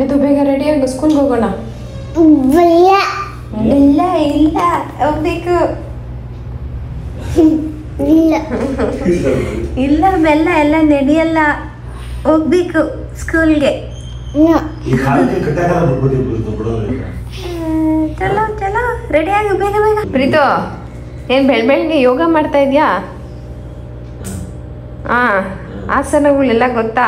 ಇದು ಬೇಗ ರೆಡಿ ಆಗಿ ಸ್ಕೂಲ್ಗೆ ಹೋಗೋಣ. ಇಲ್ಲ ಇಲ್ಲ ಹೋಗ್ಬೇಕು. ಇಲ್ಲ ಬೆಲ್ಲ ಎಲ್ಲ ನಡೆಯಲ್ಲ, ಹೋಗ್ಬೇಕು ಸ್ಕೂಲ್ಗೆ. ಚಲೋ ಚಲೋ ರೆಡಿ ಆಗಿ ಬೇಗ ಬೇಗ. ಪ್ರೀತು ಏನ್ ಬೆಳಗ್ಗೆ ಯೋಗ ಮಾಡ್ತಾ ಇದ್ಯಾ? ಆಸನಗಳೆಲ್ಲ ಗೊತ್ತಾ?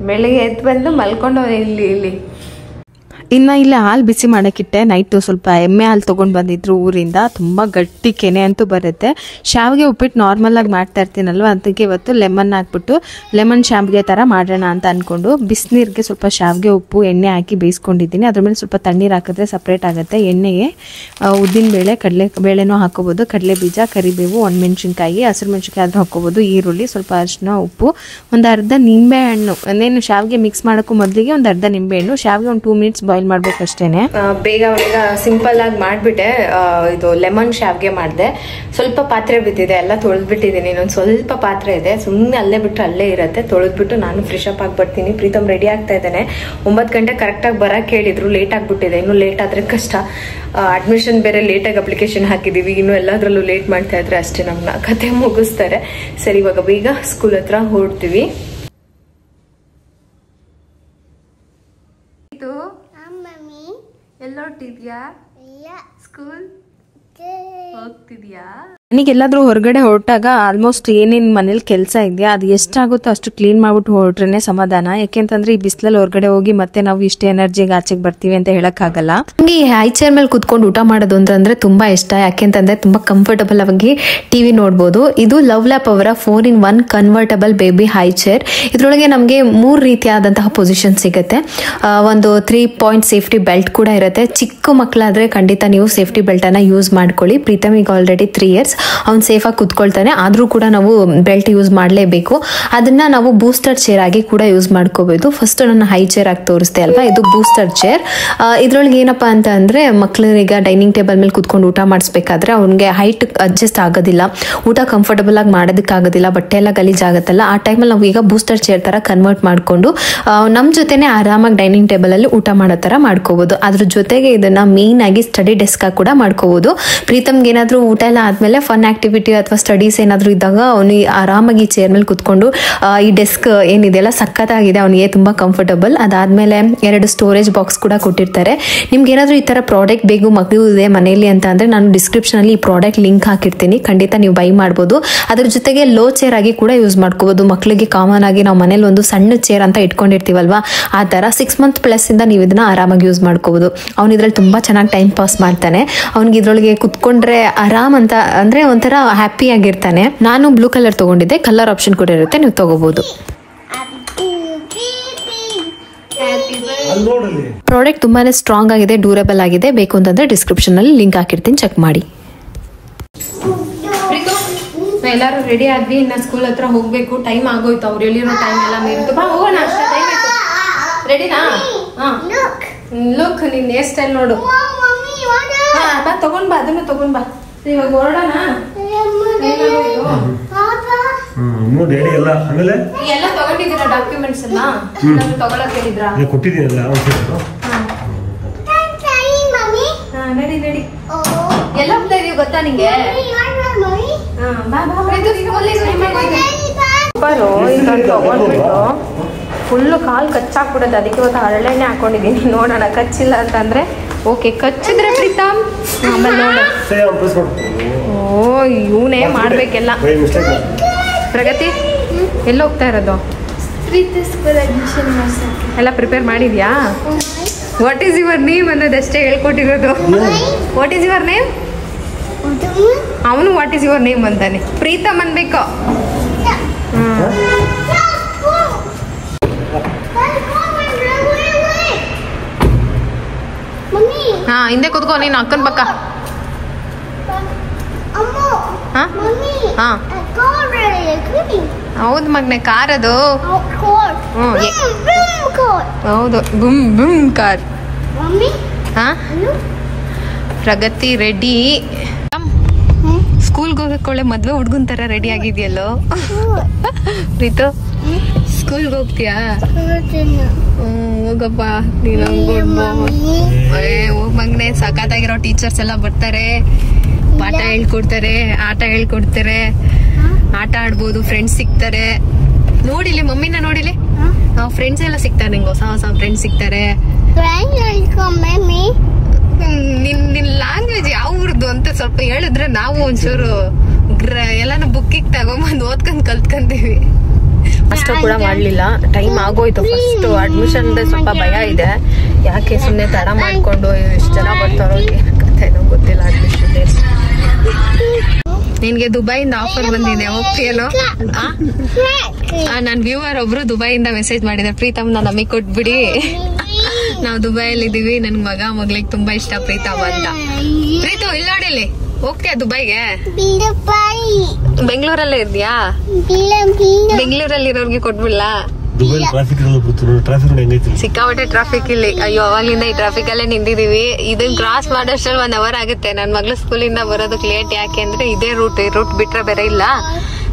ಬೆಳಿಗ್ಗೆ ಎದ್ದು ಬಂದು ಮಲ್ಕೊಂಡು ಇಲ್ಲಿ ಇನ್ನು ಇಲ್ಲಿ ಹಾಲು ಬಿಸಿ ಮಾಡೋಕ್ಕಿಟ್ಟೆ. ನೈಟು ಸ್ವಲ್ಪ ಎಮ್ಮೆ ಹಾಲು ತೊಗೊಂಡು ಬಂದಿದ್ರು ಊರಿಂದ. ತುಂಬ ಗಟ್ಟಿ ಕೆನೆ ಅಂತೂ ಬರುತ್ತೆ. ಶಾವಿಗೆ ಉಪ್ಪಿಟ್ಟು ನಾರ್ಮಲಾಗಿ ಮಾಡ್ತಾ ಇರ್ತೀನಲ್ವ, ಅದಕ್ಕೆ ಇವತ್ತು ಲೆಮನ್ ಹಾಕ್ಬಿಟ್ಟು ಲೆಮನ್ ಶಾವಿಗೆ ಥರ ಮಾಡೋಣ ಅಂತ ಅಂದ್ಕೊಂಡು ಬಿಸಿನೀರಿಗೆ ಸ್ವಲ್ಪ ಶಾವಿಗೆ ಉಪ್ಪು ಎಣ್ಣೆ ಹಾಕಿ ಬೇಯಿಸ್ಕೊಂಡಿದ್ದೀನಿ. ಅದ್ರ ಮೇಲೆ ಸ್ವಲ್ಪ ತಣ್ಣೀರು ಹಾಕಿದ್ರೆ ಸಪ್ರೇಟ್ ಆಗುತ್ತೆ. ಎಣ್ಣೆಗೆ ಉದ್ದಿನಬೇಳೆ ಕಡಲೆ ಬೇಳೆನೂ ಹಾಕೋಬೋದು, ಕಡಲೆ ಬೀಜ, ಕರಿಬೇವು, ಒಣಮೆಣ್ಸಿನ್ಕಾಯಿ, ಹಸಿರು ಮೆಣಸಿನ್ಕಾಯಿ ಆದರೂ ಹಾಕೋಬೋದು, ಈರುಳ್ಳಿ, ಸ್ವಲ್ಪ ಅರಿಶಿನ, ಉಪ್ಪು, ಒಂದು ಅರ್ಧ ನಿಂಬೆಹಣ್ಣು. ಅಂದೇನು ಶಾವಿಗೆ ಮಿಕ್ಸ್ ಮಾಡೋಕ್ಕೂ ಮೊದಲಿಗೆ ಒಂದು ಅರ್ಧ ನಿಂಬೆಹಣ್ಣು. ಶಾವಿಗೆ ಒಂದು 2 ಮಿನಿಟ್ಸ್ ಬಾಯ್ಲ್ ಮಾಡ್ಬೇಕಷ್ಟೇನೆ. ಬೇಗ ಸಿಂಪಲ್ ಆಗಿ ಮಾಡಿಬಿಟ್ಟೆ. ಇದು ಲೆಮನ್ ಶಾವಿಗೆ ಮಾಡಿದೆ. ಸ್ವಲ್ಪ ಪಾತ್ರೆ ಬಿದ್ದಿದೆ, ಎಲ್ಲ ತೊಳೆದ್ಬಿಟ್ಟಿದ್ದೀನಿ. ಇನ್ನೊಂದು ಸ್ವಲ್ಪ ಪಾತ್ರೆ ಇದೆ, ಸುಮ್ಮನೆ ಅಲ್ಲೇ ಬಿಟ್ಟು ಅಲ್ಲೇ ಇರುತ್ತೆ. ತೊಳೆದ್ಬಿಟ್ಟು ನಾನು ಫ್ರೆಶ್ ಅಪ್ ಆಗಿ ಬರ್ತೀನಿ. ಪ್ರೀತಮ್ ರೆಡಿ ಆಗ್ತಾ ಇದ್ದಾನೆ. 9 ಗಂಟೆ ಕರೆಕ್ಟಾಗಿ ಬರಕ್ಕೆ ಹೇಳಿದ್ರು. ಲೇಟ್ ಆಗಿಬಿಟ್ಟಿದೆ. ಇನ್ನೂ ಲೇಟ್ ಆದರೆ ಕಷ್ಟ. ಅಡ್ಮಿಷನ್ ಬೇರೆ ಲೇಟಾಗಿ ಅಪ್ಲಿಕೇಶನ್ ಹಾಕಿದ್ದೀವಿ. ಇನ್ನು ಎಲ್ಲದರಲ್ಲೂ ಲೇಟ್ ಮಾಡ್ತಾ ಇದ್ರೆ ಅಷ್ಟೇ ನಮ್ಮನ್ನ ಕತೆ ಮುಗಿಸ್ತಾರೆ. ಸರಿ, ಇವಾಗ ಬೇಗ ಸ್ಕೂಲ್ ಹತ್ರ ಹೊರಡ್ತೀವಿ. ಎಲ್ಲೋಟಿದ್ಯಾ? ಸ್ಕೂಲ್ ಹೋಗ್ತಿದ್ಯಾ? ನನಗೆಲ್ಲಾದ್ರೂ ಹೊರಗಡೆ ಹೊರಟಾಗ ಆಲ್ಮೋಸ್ಟ್ ಏನೇನು ಮನೇಲಿ ಕೆಲಸ ಇದೆಯಾ ಅದು ಎಷ್ಟಾಗುತ್ತೋ ಅಷ್ಟು ಕ್ಲೀನ್ ಮಾಡ್ಬಿಟ್ಟು ಹೊರಟ್ರೆ ಸಮಾಧಾನ. ಯಾಕೆಂತಂದ್ರೆ ಈ ಬಿಸಿಲಲ್ಲಿ ಹೊರಗಡೆ ಹೋಗಿ ಮತ್ತೆ ನಾವು ಇಷ್ಟು ಎನರ್ಜಿಗೆ ಆಚೆಗೆ ಬರ್ತೀವಿ ಅಂತ ಹೇಳಕ್ಕಾಗಲ್ಲ. ನಮಗೆ ಈ ಹೈ ಚೇರ್ ಮೇಲೆ ಕುತ್ಕೊಂಡು ಊಟ ಮಾಡೋದು ಅಂತಂದ್ರೆ ತುಂಬಾ ಇಷ್ಟ. ಯಾಕೆಂತಂದ್ರೆ ತುಂಬಾ ಕಂಫರ್ಟಬಲ್ ಆಗಿ ಟಿವಿ ನೋಡ್ಬೋದು. ಇದು ಲವ್ ಲ್ಯಾಪ್ ಅವರ 4-in-1 convertible baby high chair. ಇದರೊಳಗೆ ನಮಗೆ 3 ರೀತಿಯಾದಂತಹ ಪೊಸಿಷನ್ ಸಿಗುತ್ತೆ. ಒಂದು 3 ಪಾಯಿಂಟ್ ಸೇಫ್ಟಿ ಬೆಲ್ಟ್ ಕೂಡ ಇರುತ್ತೆ. ಚಿಕ್ಕ ಮಕ್ಕಳಾದ್ರೆ ಖಂಡಿತ ನೀವು ಸೇಫ್ಟಿ ಬೆಲ್ಟ್ ಅನ್ನ ಯೂಸ್ ಮಾಡ್ಕೊಳ್ಳಿ. ಪ್ರೀತಮ್ ಈಗ ಆಲ್ರೆಡಿ 3 years, ಅವ್ನು ಸೇಫ್ ಆಗಿ ಕುತ್ಕೊಳ್ತಾನೆ. ಆದ್ರೂ ಕೂಡ ನಾವು ಬೆಲ್ಟ್ ಯೂಸ್ ಮಾಡಲೇಬೇಕು. ಅದನ್ನ ನಾವು ಬೂಸ್ಟರ್ ಚೇರ್ ಆಗಿ ಕೂಡ ಯೂಸ್ ಮಾಡ್ಕೋಬಹುದು. ಫಸ್ಟ್ ನನ್ನ ಹೈ ಚೇರ್ ಆಗಿ ತೋರಿಸ್ತೆ ಅಲ್ವಾ, ಇದು ಬೂಸ್ಟರ್ ಚೇರ್. ಇದ್ರೊಳಗೆ ಏನಪ್ಪಾ ಅಂತ ಅಂದ್ರೆ ಮಕ್ಕಳಿಗೆ ಡೈನಿಂಗ್ ಟೇಬಲ್ ಮೇಲೆ ಕುತ್ಕೊಂಡು ಊಟ ಮಾಡಿಸ್ಬೇಕಾದ್ರೆ ಅವ್ನಿಗೆ ಹೈಟ್ ಅಡ್ಜಸ್ಟ್ ಆಗೋದಿಲ್ಲ, ಊಟ ಕಂಫರ್ಟಬಲ್ ಆಗಿ ಮಾಡೋದಕ್ಕಾಗೋದಿಲ್ಲ, ಬಟ್ಟೆ ಎಲ್ಲ ಗಲೀಜ್ ಆಗುತ್ತಲ್ಲ. ಆ ಟೈಮಲ್ಲಿ ನಾವು ಈಗ ಬೂಸ್ಟರ್ ಚೇರ್ ತರ ಕನ್ವರ್ಟ್ ಮಾಡ್ಕೊಂಡು ನಮ್ಮ ಜೊತೆನೆ ಆರಾಮಾಗಿ ಡೈನಿಂಗ್ ಟೇಬಲ್ ಅಲ್ಲಿ ಊಟ ಮಾಡೋ ತರ ಮಾಡ್ಕೋಬಹುದು. ಅದ್ರ ಜೊತೆಗೆ ಇದನ್ನ ಮೇನ್ ಆಗಿ ಸ್ಟಡಿ ಡೆಸ್ಕ್ ಕೂಡ ಮಾಡ್ಕೋಬಹುದು. ಪ್ರೀತಮ್ಗೆ ಏನಾದ್ರೂ ಊಟ ಎಲ್ಲ ಆದ್ಮೇಲೆ ಫನ್ ಆಕ್ಟಿವಿಟಿ ಅಥವಾ ಸ್ಟಡೀಸ್ ಏನಾದ್ರೂ ಇದ್ದಾಗ ಅವನಿಗೆ ಆರಾಮಾಗಿ ಚೇರ್ ಮೇಲೆ ಕುತ್ಕೊಂಡು ಈ ಡೆಸ್ಕ್ ಏನಿದೆಯಲ್ಲ ಸಖತ್ತಾಗಿದೆ, ಅವನಿಗೆ ತುಂಬಾ ಕಂಫರ್ಟಬಲ್. ಅದಾದ್ಮೇಲೆ 2 ಸ್ಟೋರೇಜ್ ಬಾಕ್ಸ್ ಕೂಡ ಕೊಟ್ಟಿರ್ತಾರೆ. ನಿಮ್ಗೆ ಏನಾದ್ರೂ ಈ ತರ ಪ್ರಾಡಕ್ಟ್ ಬೇಕು ಮಕ್ಕಳು ಇದೆ ಮನೆಯಲ್ಲಿ ಅಂತ ಅಂದ್ರೆ ನಾನು ಡಿಸ್ಕ್ರಿಪ್ಷನ್ ಅಲ್ಲಿ ಈ ಪ್ರಾಡಕ್ಟ್ ಲಿಂಕ್ ಹಾಕಿರ್ತೀನಿ, ಖಂಡಿತ ನೀವು ಬೈ ಮಾಡ್ಬೋದು. ಅದ್ರ ಜೊತೆಗೆ ಲೋ ಚೇರ್ ಆಗಿ ಕೂಡ ಯೂಸ್ ಮಾಡ್ಕೋಬಹುದು. ಮಕ್ಕಳಿಗೆ ಕಾಮನ್ ಆಗಿ ನಾವು ಮನೇಲಿ ಒಂದು ಸಣ್ಣ ಚೇರ್ ಅಂತ ಇಟ್ಕೊಂಡಿರ್ತೀವಲ್ವಾ, ಆ ತರ 6 months ಪ್ಲಸ್ ಇಂದ ನೀವು ಇದನ್ನ ಆರಾಮಾಗಿ ಯೂಸ್ ಮಾಡ್ಕೋಬಹುದು. ಅವ್ನು ಇದ್ರಲ್ಲಿ ತುಂಬಾ ಚೆನ್ನಾಗಿ ಟೈಮ್ ಪಾಸ್ ಮಾಡ್ತಾನೆ. ಅವ್ನಿಗೆ ಇದ್ರೊಳಗೆ ಕುತ್ಕೊಂಡ್ರೆ ಆರಾಮ್ ಅಂತ ಅಂದ್ರೆ ಒಂಥರ ಹ್ಯಾಪಿ ಆಗಿರ್ತಾನೆ. ನಾನು ಬ್ಲೂ ಕಲರ್ ತಗೊಂಡಿದ್ದೆ, ಕಲರ್ ಆಪ್ಷನ್ ಕೂಡ ಇರುತ್ತೆ, ನೀವು ತಗೋಬಹುದು. ಪ್ರಾಡಕ್ಟ್ ತುಂಬಾನೇ ಸ್ಟ್ರಾಂಗ್ ಆಗಿದೆ, ಡ್ಯೂರಬಲ್ ಆಗಿದೆ. ಬೇಕು ಅಂತಂದ್ರೆ ಡಿಸ್ಕ್ರಿಪ್ಷನ್ ಅಲ್ಲಿ ಲಿಂಕ್ ಹಾಕಿರ್ತೀನಿ, ಚೆಕ್ ಮಾಡಿ. ಎಲ್ಲರೂ ರೆಡಿ ಆದ್ವಿ, ಇನ್ನ ಸ್ಕೂಲ್ ಹತ್ರ ಹೋಗ್ಬೇಕು. ಟೈಮ್ ಆಗೋಯ್ತು, ಅವ್ರು ಹೇಳಿರೋ ಟೈಮ್ ಎಲ್ಲ ಮೀರಿತು. ಬಾ ಹೋಗೋಣ, ಅಷ್ಟೇ ಟೈಮ್ ಆಯ್ತು. ರೆಡಿನಾ? ಲುಕ್ ನಿನ್ ಹೇರ್ ಸ್ಟೈಲ್ ನೋಡು. ಬಾ ತಗೊಂಡ್ ಬಾ, ಅದನ್ನು ತಗೊಂಡ್ ಬಾ. ಇವಾಗ ಹೊರಡೋಣ. ಎಲ್ಲ ತಗೊಂಡಿದ್ದೀರಾ ಡಾಕ್ಯುಮೆಂಟ್ಸ್ ಎಲ್ಲ? ತಗೊಳಕ್ ಹೇಳಿದ್ರಾ? ನಡಿ ನಡಿ. ಎಲ್ಲ ಹೋಗ್ತಾ ಇದೀವಿ ಗೊತ್ತಾ ನಿಂಗೆ? ತಗೊಂಡ್ಬಿಟ್ಟು ಫುಲ್ಲು ಕಾಲು ಕಚ್ಚಾಕ್ಬಿಡೋದು. ಅದಕ್ಕೆ ಇವತ್ತು ಹರಳೆಣ್ಣೆ ಹಾಕೊಂಡಿದ್ದೀನಿ. ನೋಡೋಣ ಕಚ್ಚಿಲ್ಲ ಅಂತಂದ್ರೆ ಓಕೆ, ಕಚ್ಚಿದ್ರೆ ಪ್ರೀತಮ್ ಆಮೇಲೆ ನೋಡು. ಓ ಇವನೇ ಮಾಡ್ಬೇಕೆಲ್ಲ. ಪ್ರಗತಿ ಎಲ್ಲ ಹೋಗ್ತಾ ಇರೋದು? ಎಲ್ಲ ಪ್ರಿಪೇರ್ ಮಾಡಿದ್ಯಾ? ವಾಟ್ ಈಸ್ ಯುವರ್ ನೇಮ್ ಅನ್ನೋದಷ್ಟೇ ಹೇಳ್ಕೊಟ್ಟಿರೋದು. What is your name? ಅವನು ವಾಟ್ ಈಸ್ ಯುವರ್ ನೇಮ್ ಅಂತಾನೆ. ಪ್ರೀತಮ್ ಅನ್ಬೇಕು. ಹಾ ಹಿಂದೆ ಕೂತ್ಕೋ ನೀನು ಅಕ್ಕನ ಪಕ್ಕ. ಹೌದು ಮಗ್ನೆ, ಕಾರ್ ಅದು. ಹೌದು, ಬುಮ್ ಬುಮ್ ಕಾರ್. ಹಾ ಪ್ರಗತಿ ರೆಡಿ. ಸ್ಕೂಲ್ಗೆ ಹೋಗಕ್ಕೊಳ್ಳೆ ಮದ್ವೆ ಹುಡ್ಗನ್ ತರ ರೆಡಿ ಆಗಿದ್ಯಲ್ಲೋ ಪ್ರೀತು. ಸ್ಕೂಲ್ಗೆ ಹೋಗ್ತೀಯಾ? ಹೋಗಪ್ಪ ನೀನು. ಹೋಗ್ ಮಗನೆ, ಸಖತ್ತಾಗಿರೋ ಟೀಚರ್ಸ್ ಎಲ್ಲ ಬರ್ತಾರೆ, ಪಾಠ ಹೇಳ್ಕೊಡ್ತಾರೆ, ಆಟ ಹೇಳ್ಕೊಡ್ತಾರೆ, ಆಟ ಆಡ್ಬೋದು, ಫ್ರೆಂಡ್ಸ್ ಸಿಗ್ತಾರೆ. ನೋಡಿಲಿ ಮಮ್ಮಿನ ನೋಡಿಲಿ, ಫ್ರೆಂಡ್ಸ್ ಎಲ್ಲ ಸಿಗ್ತಾರೆ ನಿಂಗೆ, ಹೊಸ ಹೊಸ ಫ್ರೆಂಡ್ಸ್ ಸಿಗ್ತಾರೆ. ನಿನ್ ಲ್ಯಾಂಗ್ವೇಜ್ ಯಾವ ಊರ್ದು ಅಂತ ಸ್ವಲ್ಪ ಹೇಳಿದ್ರೆ ನಾವು ಒಂಚೂರು ಎಲ್ಲಾನು ಬುಕ್ಕಿಗೆ ತಗೊಂಬಂದು ಓದ್ಕೊಂಡ್ ಕಲ್ತ್ಕೊಂತೀವಿ. ಅಷ್ಟು ಕೂಡ ಮಾಡ್ಲಿಲ್ಲ, ಟೈಮ್ ಆಗೋಯ್ತು. ಫಸ್ಟ್ ಅಡ್ಮಿಷನ್ ಸ್ವಲ್ಪ ಭಯ ಇದೆ, ಯಾಕೆ ಸುಮ್ನೆ ತಡ ಮಾಡ್ಕೊಂಡು ಎಷ್ಟು ಜನ ಬರ್ತಾರೋ ಏನಾಗತ್ತೆ ಏನೋ ಗೊತ್ತಿಲ್ಲ. ಅಡ್ಮಿಷನ್ ನಿನ್ಗೆ ದುಬೈಯಿಂದ ಆಫರ್ ಬಂದಿದೆ, ಹೋಗ್ತೀಯಲ್ಲೋ? ನನ್ ವ್ಯೂವರ್ ಒಬ್ರು ದುಬೈಯಿಂದ ಮೆಸೇಜ್ ಮಾಡಿದೆ, ಪ್ರೀತಮ್ ನಾನು ನಮಗೆ ಕೊಟ್ಬಿಡಿ, ನಾವು ದುಬೈಯಲ್ಲಿ ಇದೀವಿ, ನನ್ ಮಗಳಿಗೆ ತುಂಬಾ ಇಷ್ಟ ಪ್ರೀತಮ್ ಅಂತ. ಪ್ರೀತು ಇಲ್ಲಿ ನೋಡಿಲಿ, ಹೋಗ್ತೀಯಾ ದುಬೈಗೆ? ಬೆಂಗಳೂರಲ್ಲೇ ಇದ್ಯಾ? ಬೆಂಗಳೂರಲ್ಲಿ ಇರೋರ್ಗೆ ಕೊಟ್ಬಿಡ್ಲಾ? ಸಿಕ್ಕಾಪಟ್ಟೆ ಟ್ರಾಫಿಕ್ ಇಲ್ಲಿ. ಅಯ್ಯೋ, ಅವಾಗ್ಲಿಂದ ಈ ಟ್ರಾಫಿಕ್ ಅಲ್ಲೇ ನಿಂತಿದೀವಿ. ಇದನ್ನ ಕ್ರಾಸ್ ಮಾಡೋಷ್ಟ್ರಲ್ಲಿ 1 hour ಆಗುತ್ತೆ. ನನ್ ಮಗಳು ಸ್ಕೂಲಿಂದ ಬರೋದಕ್ಕೆ ಲೇಟ್, ಯಾಕೆ ಅಂದ್ರೆ ಇದೇ ರೂಟ್ ಬಿಟ್ರೆ ಬೇರೆ ಇಲ್ಲ.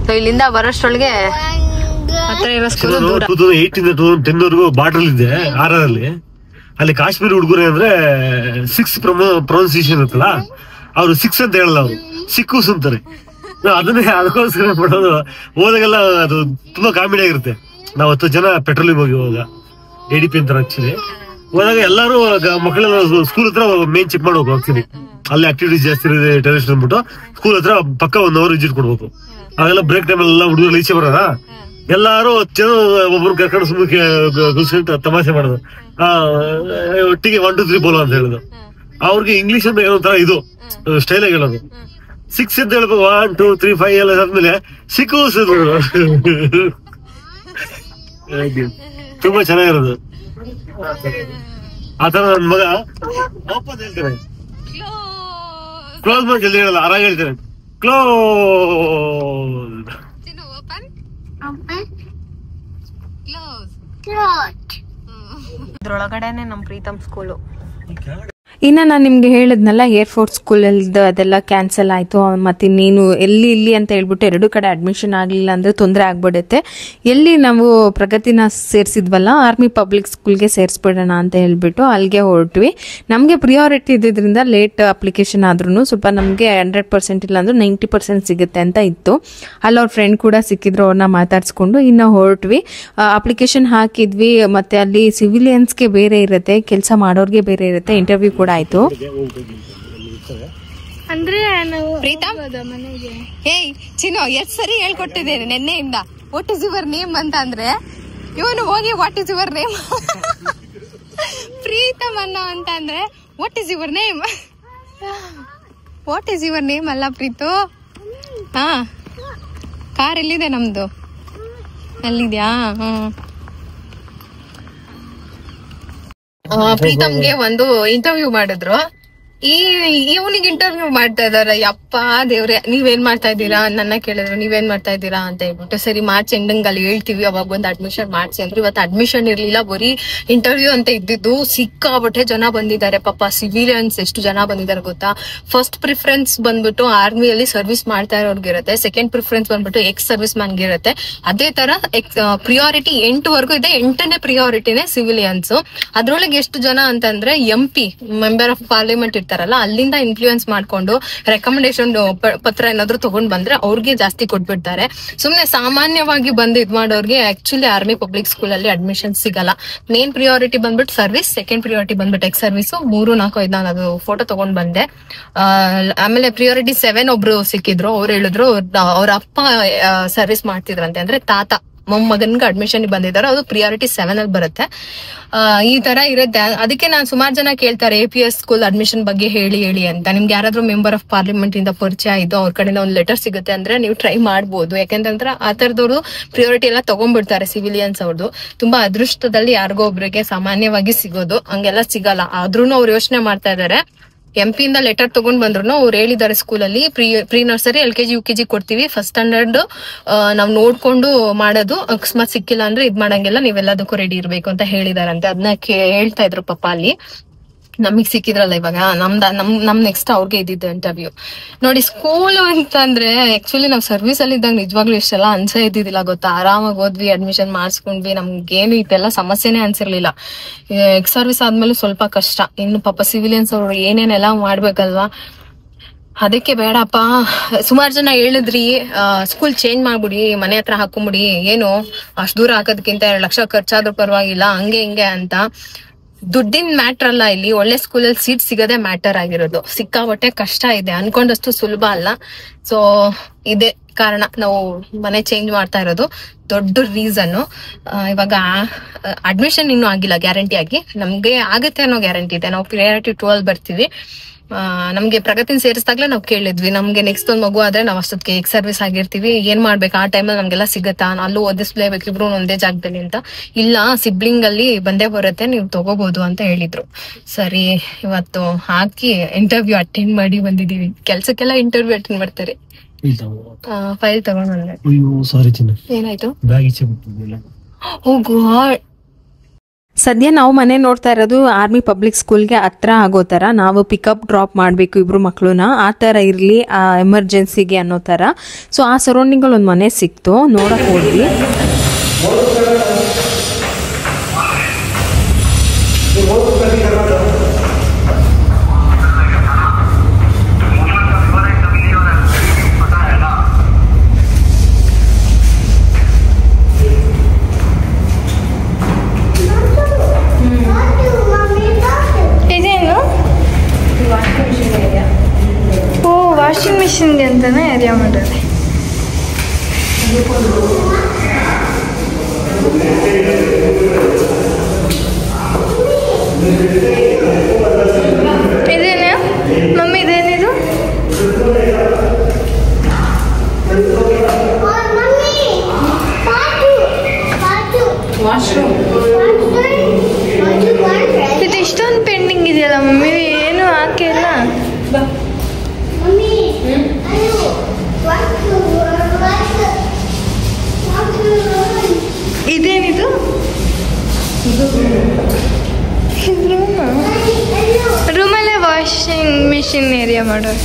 ಸೊ ಇಲ್ಲಿಂದ ಬರೋಷ್ಟ್ರೊಳಗೆ ಹತ್ರ ಇರೋ ಸ್ಕೂಲ್ ದೂರ. 2008 ಬಾರ್ಡರ್ ಇದೆ ಆರಲ್ಲಿ. ಅಲ್ಲಿ ಕಾಶ್ಮೀರಿ ಹುಡುಗರು ಅಂದ್ರೆ 6 ಪ್ರೊನೌನ್ಸಿಯೇಷನ್ ಇರುತ್ತಲ್ಲ, ಅವ್ರು 6 ಅಂತ ಹೇಳಲ್ಲ, ಅವ್ರು ಸಿಕ್ಕೂಸ್ ಅಂತಾರೆ. ಅದಕ್ಕೋಸ್ಕರ ಮಾಡೋದು. ಹೋದಾಗೆಲ್ಲ ಅದು ತುಂಬಾ ಕಾಮಿಡಿ ಆಗಿರುತ್ತೆ. ನಾವ್ 10 ಜನ ಪೆಟ್ರೋಲಿಂಗ್ ಹೋಗಿ ಹೋಗ ADP ಅಂತಾರೆ ಆಕ್ಚುಲಿ. ಹೋದಾಗ ಎಲ್ಲಾರು ಮಕ್ಕಳೆಲ್ಲ ಸ್ಕೂಲ್ ಹತ್ರ ಮೇನ್ ಚೆಕ್ ಮಾಡಿ ಹೋಗ್ತೀನಿ. ಅಲ್ಲಿ ಆಕ್ಟಿವಿಟೀಸ್ ಜಾಸ್ತಿ ಇರುತ್ತೆ ಟೆರರಿಸ್ಟ್ ಅಂದ್ಬಿಟ್ಟು ಸ್ಕೂಲ್ ಹತ್ರ ಪಕ್ಕ 1 hour ವಿಸಿಟ್ ಕೊಡ್ಬೇಕು. ಆಗೆಲ್ಲ ಬ್ರೇಕ್ ಟೈಮ್ ಎಲ್ಲ ಹುಡುಗರು ಈಚೆ ಬರೋದ, ಎಲ್ಲಾರು ಜನ ಒಬ್ರು ಕರ್ಕೊಂಡು ಸುಮ್ಮನೆ ತಮಾಷೆ ಮಾಡೋದು. ಒಟ್ಟಿಗೆ 1 2 3 ಬೋಲೋ ಅಂತ ಹೇಳುದು. ಅವ್ರಿಗೆ ಇಂಗ್ಲಿಷ್ ಅಂತ ಏನೋ ತರ ಇದು ಸ್ಟೈಲ್ ಆಗಿ ಹೇಳೋದು. 6 ಅಂತ ಹೇಳ್ಬೇಕು, 1 2 3 5 ಎಲ್ಲ ಆದ್ಮೇಲೆ ಸಿಕ್ಕೂಸ್ ತುಂಬಾ ಚೆನ್ನಾಗಿರೋದು. ಆತರ ನನ್ ಮಗ ಓಪನ್ ಹೇಳ್ತಾನೆ, ಕ್ಲೋಸ್ ಮಾಡಿ ಜಲ್ದಿ ಹೇಳಲ್ಲ, ಆರಾಗ ಹೇಳ್ತಾನೆ ಕ್ಲೋಸ್. ಇದ್ರೊಳಗಡೆನೆ ನಮ್ ಪ್ರೀತಮ್ ಸ್ಕೂಲು. ಇನ್ನು ನಾನು ನಿಮಗೆ ಹೇಳಿದ್ನಲ್ಲ ಏರ್ಫೋರ್ಸ್ ಸ್ಕೂಲಲ್ಲಿ ಅದೆಲ್ಲ ಕ್ಯಾನ್ಸಲ್ ಆಯಿತು. ಮತ್ತು ನೀನು ಇಲ್ಲಿ ಅಂತ ಹೇಳ್ಬಿಟ್ಟು 2 ಕಡೆ ಅಡ್ಮಿಷನ್ ಆಗಲಿಲ್ಲ ಅಂದರೆ ತೊಂದರೆ ಆಗ್ಬಿಡುತ್ತೆ. ಎಲ್ಲಿ ನಾವು ಪ್ರಗತಿನ ಸೇರಿಸಿದ್ವಲ್ಲ, ಆರ್ಮಿ ಪಬ್ಲಿಕ್ ಸ್ಕೂಲ್ಗೆ ಸೇರಿಸ್ಬಿಡೋಣ ಅಂತ ಹೇಳ್ಬಿಟ್ಟು ಅಲ್ಲಿಗೆ ಹೊರಟ್ವಿ. ನಮಗೆ ಪ್ರಿಯಾರಿಟಿ ಇದ್ದಿದ್ದರಿಂದ ಲೇಟ್ ಅಪ್ಲಿಕೇಶನ್ ಆದ್ರೂ ಸ್ವಲ್ಪ ನಮಗೆ 100% ಇಲ್ಲ ಅಂದ್ರೆ 90% ಸಿಗುತ್ತೆ ಅಂತ ಇತ್ತು. ಅಲ್ಲಿ ಅವ್ರ ಫ್ರೆಂಡ್ ಕೂಡ ಸಿಕ್ಕಿದ್ರು, ಅವ್ರನ್ನ ಮಾತಾಡಿಸ್ಕೊಂಡು ಇನ್ನು ಹೊರಟ್ವಿ. ಅಪ್ಲಿಕೇಶನ್ ಹಾಕಿದ್ವಿ. ಮತ್ತು ಅಲ್ಲಿ ಸಿವಿಲಿಯನ್ಸ್ಗೆ ಬೇರೆ ಇರುತ್ತೆ, ಕೆಲಸ ಮಾಡೋರಿಗೆ ಬೇರೆ ಇರುತ್ತೆ. ಇಂಟರ್ವ್ಯೂ ಕೂಡ ಆಯ್ತು. ಅಂದ್ರೆ ಪ್ರೀತಮ್, ಹೇಯ್ ಚಿನ್ನು, ಎಷ್ಟ್ ಸರಿ ಹೇಳ್ಕೊಟ್ಟಿದ್ದೇನೆ ನೆನ್ನೆಯಿಂದ ವಾಟ್ ಇಸ್ ಯುವರ್ ನೇಮ್ ಅಂತ. ಅಂದ್ರೆ ಇವನು ಹೋಗಿ what is your name Preetham ಅನ್ನೋ ಅಂತ ಅಂದ್ರೆ what is your name, what is your name ಅಲ್ಲ ಪ್ರೀತು. ಹಾ, ಕಾರ್ ಎಲ್ಲಿದೆ ನಮ್ದು? ಅಲ್ಲಿದ್ಯಾ? ಪ್ರೀತಮ್ಗೆ ಒಂದು ಇಂಟರ್ವ್ಯೂ ಮಾಡಿದ್ರು. ಇವನಿಗೆ ಇಂಟರ್ವ್ಯೂ ಮಾಡ್ತಾ ಇದಾರೆ. ಯಪ್ಪ ದೇವ್ರೆ, ನೀವೇನ್ ಮಾಡ್ತಾ ಇದ್ದೀರಾ ನನ್ನ ಕೇಳಿದ್ರು, ನೀವೇನ್ ಮಾಡ್ತಾ ಇದ್ದೀರಾ ಅಂತ ಹೇಳ್ಬಿಟ್ಟು. ಸರಿ ಮಾರ್ಚ್ ಎಂಡಿಂಗ್ ಅಲ್ಲಿ ಹೇಳ್ತೀವಿ, ಅವಾಗ ಬಂದು ಅಡ್ಮಿಷನ್ ಮಾಡ್ಸಿ ಅಂದ್ರೆ. ಇವತ್ತು ಅಡ್ಮಿಷನ್ ಇರ್ಲಿಲ್ಲ, ಬರೀ ಇಂಟರ್ವ್ಯೂ ಅಂತ ಇದ್ದಿದ್ದು. ಸಿಕ್ಕಾಬಟ್ಟೆ ಜನ ಬಂದಿದ್ದಾರೆ ಪಾಪ. ಸಿವಿಲಿಯನ್ಸ್ ಎಷ್ಟು ಜನ ಬಂದಿದ್ದಾರೆ ಗೊತ್ತಾ? ಫಸ್ಟ್ ಪ್ರಿಫರೆನ್ಸ್ ಬಂದ್ಬಿಟ್ಟು ಆರ್ಮಿಯಲ್ಲಿ ಸರ್ವಿಸ್ ಮಾಡ್ತಾ ಇರೋರ್ಗಿರುತ್ತೆ, ಸೆಕೆಂಡ್ ಪ್ರಿಫರೆನ್ಸ್ ಬಂದ್ಬಿಟ್ಟು ಎಕ್ಸ್ ಸರ್ವಿಸ್ ಮ್ಯಾನ್ಗೆ ಇರುತ್ತೆ. ಅದೇ ತರ ಪ್ರಿಯಾರಿಟಿ 8 ವರೆಗೂ ಇದೆ. 8ನೇ ಪ್ರಿಯಾರಿಟಿನೇ ಸಿವಿಲಿಯನ್ಸ್. ಅದ್ರೊಳಗೆ ಎಷ್ಟು ಜನ ಅಂತಂದ್ರೆ MP ಮೆಂಬರ್ ಆಫ್ ಪಾರ್ಲಿಮೆಂಟ್ ಇರ್ತಾರಲ್ಲ, ಅಲ್ಲಿಂದ ಇನ್ಫ್ಲೂಯೆನ್ಸ್ ಮಾಡ್ಕೊಂಡು ರೆಕಮೆಂಡೇಶನ್ ಪತ್ರ ಏನಾದ್ರು ತಗೊಂಡ್ ಬಂದ್ರೆ ಅವ್ರಿಗೆ ಜಾಸ್ತಿ ಕೊಟ್ಬಿಡ್ತಾರೆ. ಸುಮ್ನೆ ಸಾಮಾನ್ಯವಾಗಿ ಬಂದು ಇದ್ ಮಾಡೋರ್ಗೆ ಆಕ್ಚುಲಿ ಆರ್ಮಿ ಪಬ್ಲಿಕ್ ಸ್ಕೂಲ್ ಅಲ್ಲಿ ಅಡ್ಮಿಷನ್ ಸಿಗಲ್ಲ. ಮೇನ್ ಪ್ರಿಯಾರಿಟಿ ಬಂದ್ಬಿಟ್ಟು ಸರ್ವಿಸ್, ಸೆಕೆಂಡ್ ಪ್ರಿಯಾರಿಟಿ ಬಂದ್ಬಿಟ್ಟು ಎಕ್ಸ್ ಸರ್ವಿಸ್, 3 4 5 ನಾನು ಅದು ಫೋಟೋ ತಗೊಂಡ್ ಬಂದೆ. ಆಮೇಲೆ ಪ್ರಿಯಾರಿಟಿ 7 ಒಬ್ರು ಸಿಕ್ಕಿದ್ರು. ಅವ್ರು ಹೇಳಿದ್ರು ಅವ್ರ ಅಪ್ಪ ಸರ್ವಿಸ್ ಮಾಡ್ತಿದ್ರಂತೆ, ಅಂದ್ರೆ ತಾತ ಮೊಮ್ಮಗನ್ಗೆ ಅಡ್ಮಿಷನ್ ಬಂದಿದ್ದಾರೆ, ಅದು ಪ್ರಿಯಾರಿಟಿ 7 ಅಲ್ಲಿ ಬರುತ್ತೆ. ಈ ತರ ಇರುತ್ತೆ. ಅದಕ್ಕೆ ನಾನು ಸುಮಾರು ಜನ ಕೇಳ್ತಾರೆ APS ಸ್ಕೂಲ್ ಅಡ್ಮಿಷನ್ ಬಗ್ಗೆ ಹೇಳಿ ಅಂತ. ನಿಮ್ಗೆ ಯಾರಾದ್ರೂ ಮೆಂಬರ್ ಆಫ್ ಪಾರ್ಲಿಮೆಂಟ್ ಇಂದ ಪರಿಚಯ ಇದ್ದು ಅವ್ರ ಕಡೆಯಿಂದ ಒಂದು ಲೆಟರ್ ಸಿಗುತ್ತೆ ಅಂದ್ರೆ ನೀವು ಟ್ರೈ ಮಾಡ್ಬೋದು. ಯಾಕಂತಂದ್ರೆ ಆ ತರದವ್ರು ಪ್ರಿಯಾರಿಟಿ ಎಲ್ಲ ತಗೊಂಡ್ಬಿಡ್ತಾರೆ ಸಿವಿಲಿಯನ್ಸ್. ಅವ್ರದ್ದು ತುಂಬಾ ಅದೃಷ್ಟದಲ್ಲಿ ಯಾರಿಗೋ ಒಬ್ರಿಗೆ ಸಾಮಾನ್ಯವಾಗಿ ಸಿಗೋದು, ಹಂಗೆಲ್ಲ ಸಿಗಲ್ಲ. ಆದ್ರೂ ಅವ್ರು ಯೋಚನೆ ಮಾಡ್ತಾ ಇದಾರೆ. MP ಇಂದ ಲೆಟರ್ ತಗೊಂಡ್ ಬಂದ್ರು ಅವ್ರು ಹೇಳಿದ್ದಾರೆ ಸ್ಕೂಲಲ್ಲಿ ಪ್ರೀ ನರ್ಸರಿ LKG UKG ಕೊಡ್ತೀವಿ, ಫಸ್ಟ್ ಸ್ಟ್ಯಾಂಡರ್ಡ್ ನಾವ್ ನೋಡ್ಕೊಂಡು ಮಾಡೋದು, ಅಕಸ್ಮಾತ್ ಸಿಕ್ಕಿಲ್ಲ ಅಂದ್ರೆ ಇದ್ ಮಾಡಂಗಿಲ್ಲ, ನೀವೆಲ್ಲದಕ್ಕೂ ರೆಡಿ ಇರ್ಬೇಕು ಅಂತ ಹೇಳಿದಾರಂತೆ. ಅದನ್ನ ಹೇಳ್ತಾ ಇದ್ರು ಪಾಪ ಅಲ್ಲಿ. ನಮಗ್ ಸಿಕ್ಕಿದ್ರಲ್ಲ ಇವಾಗ ನಮ್ ನೆಕ್ಸ್ಟ್ ಅವ್ರಿಗೆ ಇದ್ದಿದ್ದು ಇಂಟರ್ವ್ಯೂ ನೋಡಿ. ಸ್ಕೂಲ್ ಅಂತಂದ್ರೆ ಆಕ್ಚುಲಿ ನಾವ್ ಸರ್ವಿಸ್ ಅಲ್ಲಿ ಇದ್ದಾಗ ನಿಜವಾಗ್ಲೂ ಇಷ್ಟೆಲ್ಲ ಅನ್ಸೇ ಇದ್ದಿದ್ದಿಲ್ಲ ಗೊತ್ತಾ. ಆರಾಮಾಗಿ ಹೋದ್ವಿ, ಅಡ್ಮಿಷನ್ ಮಾಡಿಸ್ಕೊಂಡ್ವಿ, ನಮ್ಗೇನು ಇದೆಲ್ಲ ಸಮಸ್ಯೆನೇ ಅನ್ಸಿರ್ಲಿಲ್ಲ. ಎಕ್ಸ್ ಸರ್ವಿಸ್ ಆದ್ಮೇಲೆ ಸ್ವಲ್ಪ ಕಷ್ಟ. ಇನ್ನು ಪಾಪ ಸಿವಿಲಿಯನ್ಸ್ ಅವ್ರು ಏನೇನೆಲ್ಲ ಮಾಡ್ಬೇಕಲ್ವಾ, ಅದಕ್ಕೆ ಬೇಡಪ್ಪ. ಸುಮಾರು ಜನ ಹೇಳಿದ್ರಿ ಸ್ಕೂಲ್ ಚೇಂಜ್ ಮಾಡ್ಬಿಡಿ, ಮನೆ ಹತ್ರ ಹಾಕೊಂಬಿಡಿ, ಏನು ಅಷ್ಟ್ ದೂರ ಹಾಕೋದಕ್ಕಿಂತ 2 ಲಕ್ಷ ಖರ್ಚಾದ್ರೂ ಪರವಾಗಿಲ್ಲ, ಹಂಗೆ ಹಿಂಗೆ ಅಂತ. ದುಡ್ಡಿನ ಮ್ಯಾಟರ್ ಅಲ್ಲ ಇಲ್ಲಿ, ಒಳ್ಳೆ ಸ್ಕೂಲಲ್ಲಿ ಸೀಟ್ ಸಿಗದೆ ಮ್ಯಾಟರ್ ಆಗಿರೋದು. ಸಿಕ್ಕಾಬಟ್ಟೆ ಕಷ್ಟ ಇದೆ, ಅನ್ಕೊಂಡಷ್ಟು ಸುಲಭ ಅಲ್ಲ. ಸೊ ಇದೇ ಕಾರಣ ನಾವು ಮನೆ ಚೇಂಜ್ ಮಾಡ್ತಾ ಇರೋದು ದೊಡ್ಡ ರೀಸನ್. ಇವಾಗ ಅಡ್ಮಿಷನ್ ಇನ್ನೂ ಆಗಿಲ್ಲ ಗ್ಯಾರಂಟಿ ಆಗಿ, ನಮ್ಗೆ ಆಗತ್ತೆ ಅನ್ನೋ ಗ್ಯಾರಂಟಿ ಇದೆ. ನಾವು ಪ್ರಿಯಾರಿಟಿ 12 ಬರ್ತೀವಿ. ನಮ್ಗೆ ಪ್ರಗತಿನ ಸೇರಿಸಿದಾಗ್ಲೇ ನಾವು ಕೇಳಿದ್ವಿ, ನಮ್ಗೆ ನೆಕ್ಸ್ಟ್ ಒಂದ್ ಮಗು ಆದ್ರೆ ನಾವ್ ಅಷ್ಟೊತ್ತಿಗೆ ಎಕ್ಸ್ ಸರ್ವಿಸ್ ಆಗಿರ್ತೀವಿ, ಏನ್ ಮಾಡ್ಬೇಕು ಆ ಟೈಮಲ್ಲಿ ನಮ್ಗೆಲ್ಲ ಸಿಗತ್ತಾ, ಅಲ್ಲೂ ಓದಿಸ್ಲೇಬೇಕು ಇಬ್ರು ಒಂದೇ ಜಾಗದಲ್ಲಿ ಅಂತ. ಇಲ್ಲ, ಸಿಬ್ಲಿಂಗ್ ಅಲ್ಲಿ ಬಂದೇ ಬರುತ್ತೆ, ನೀವು ತಗೋಬಹುದು ಅಂತ ಹೇಳಿದ್ರು. ಸರಿ, ಇವತ್ತು ಹಾಕಿ ಇಂಟರ್ವ್ಯೂ ಅಟೆಂಡ್ ಮಾಡಿ ಬಂದಿದೀವಿ. ಕೆಲ್ಸಕ್ಕೆಲ್ಲ ಇಂಟರ್ವ್ಯೂ ಅಟೆಂಡ್ ಮಾಡ್ತಾರೆ. ಫೈಲ್ ತಗೊಂಡ್ ಬಂದೆ. ಏನಾಯ್ತು? ಓ ಗಾಡ್. ಸದ್ಯ ನಾವು ಮನೆ ನೋಡ್ತಾ ಇರೋದು ಆರ್ಮಿ ಪಬ್ಲಿಕ್ ಸ್ಕೂಲ್ಗೆ ಹತ್ರ ಆಗೋ ಥರ. ನಾವು ಪಿಕಪ್ ಡ್ರಾಪ್ ಮಾಡಬೇಕು ಇಬ್ರು ಮಕ್ಕಳನ್ನ, ಆ ಥರ ಇರಲಿ ಎಮರ್ಜೆನ್ಸಿಗೆ ಅನ್ನೋ ಥರ. ಸೊ ಆ ಸರೌಂಡಿಂಗಲ್ಲಿ ಒಂದು ಮನೆ ಸಿಕ್ತು, ನೋಡಕ್ಕೆ ಹೋದ್ವಿ. ವಾಷಿಂಗ್ ಮಿಷಿನ್ಗೆ ಅಂತಾನೆ ಏರಿಯಾ ಮಾಡೋದು. ಇದೇನು ಮಮ್ಮಿ, ಇದೇನಿದು? ಇದು ಇಷ್ಟೊಂದು ಪೆಂಡಿಂಗ್ ಇದೆಯಲ್ಲ ಮಮ್ಮಿ, ಏನು ಹಾಕಿಲ್ಲ. ಇದೇನಿದು? ರೂಮಲ್ಲೇ ವಾಷಿಂಗ್ ಮಿಷಿನ್ ಏರಿಯಾ ಮಾಡೋದು.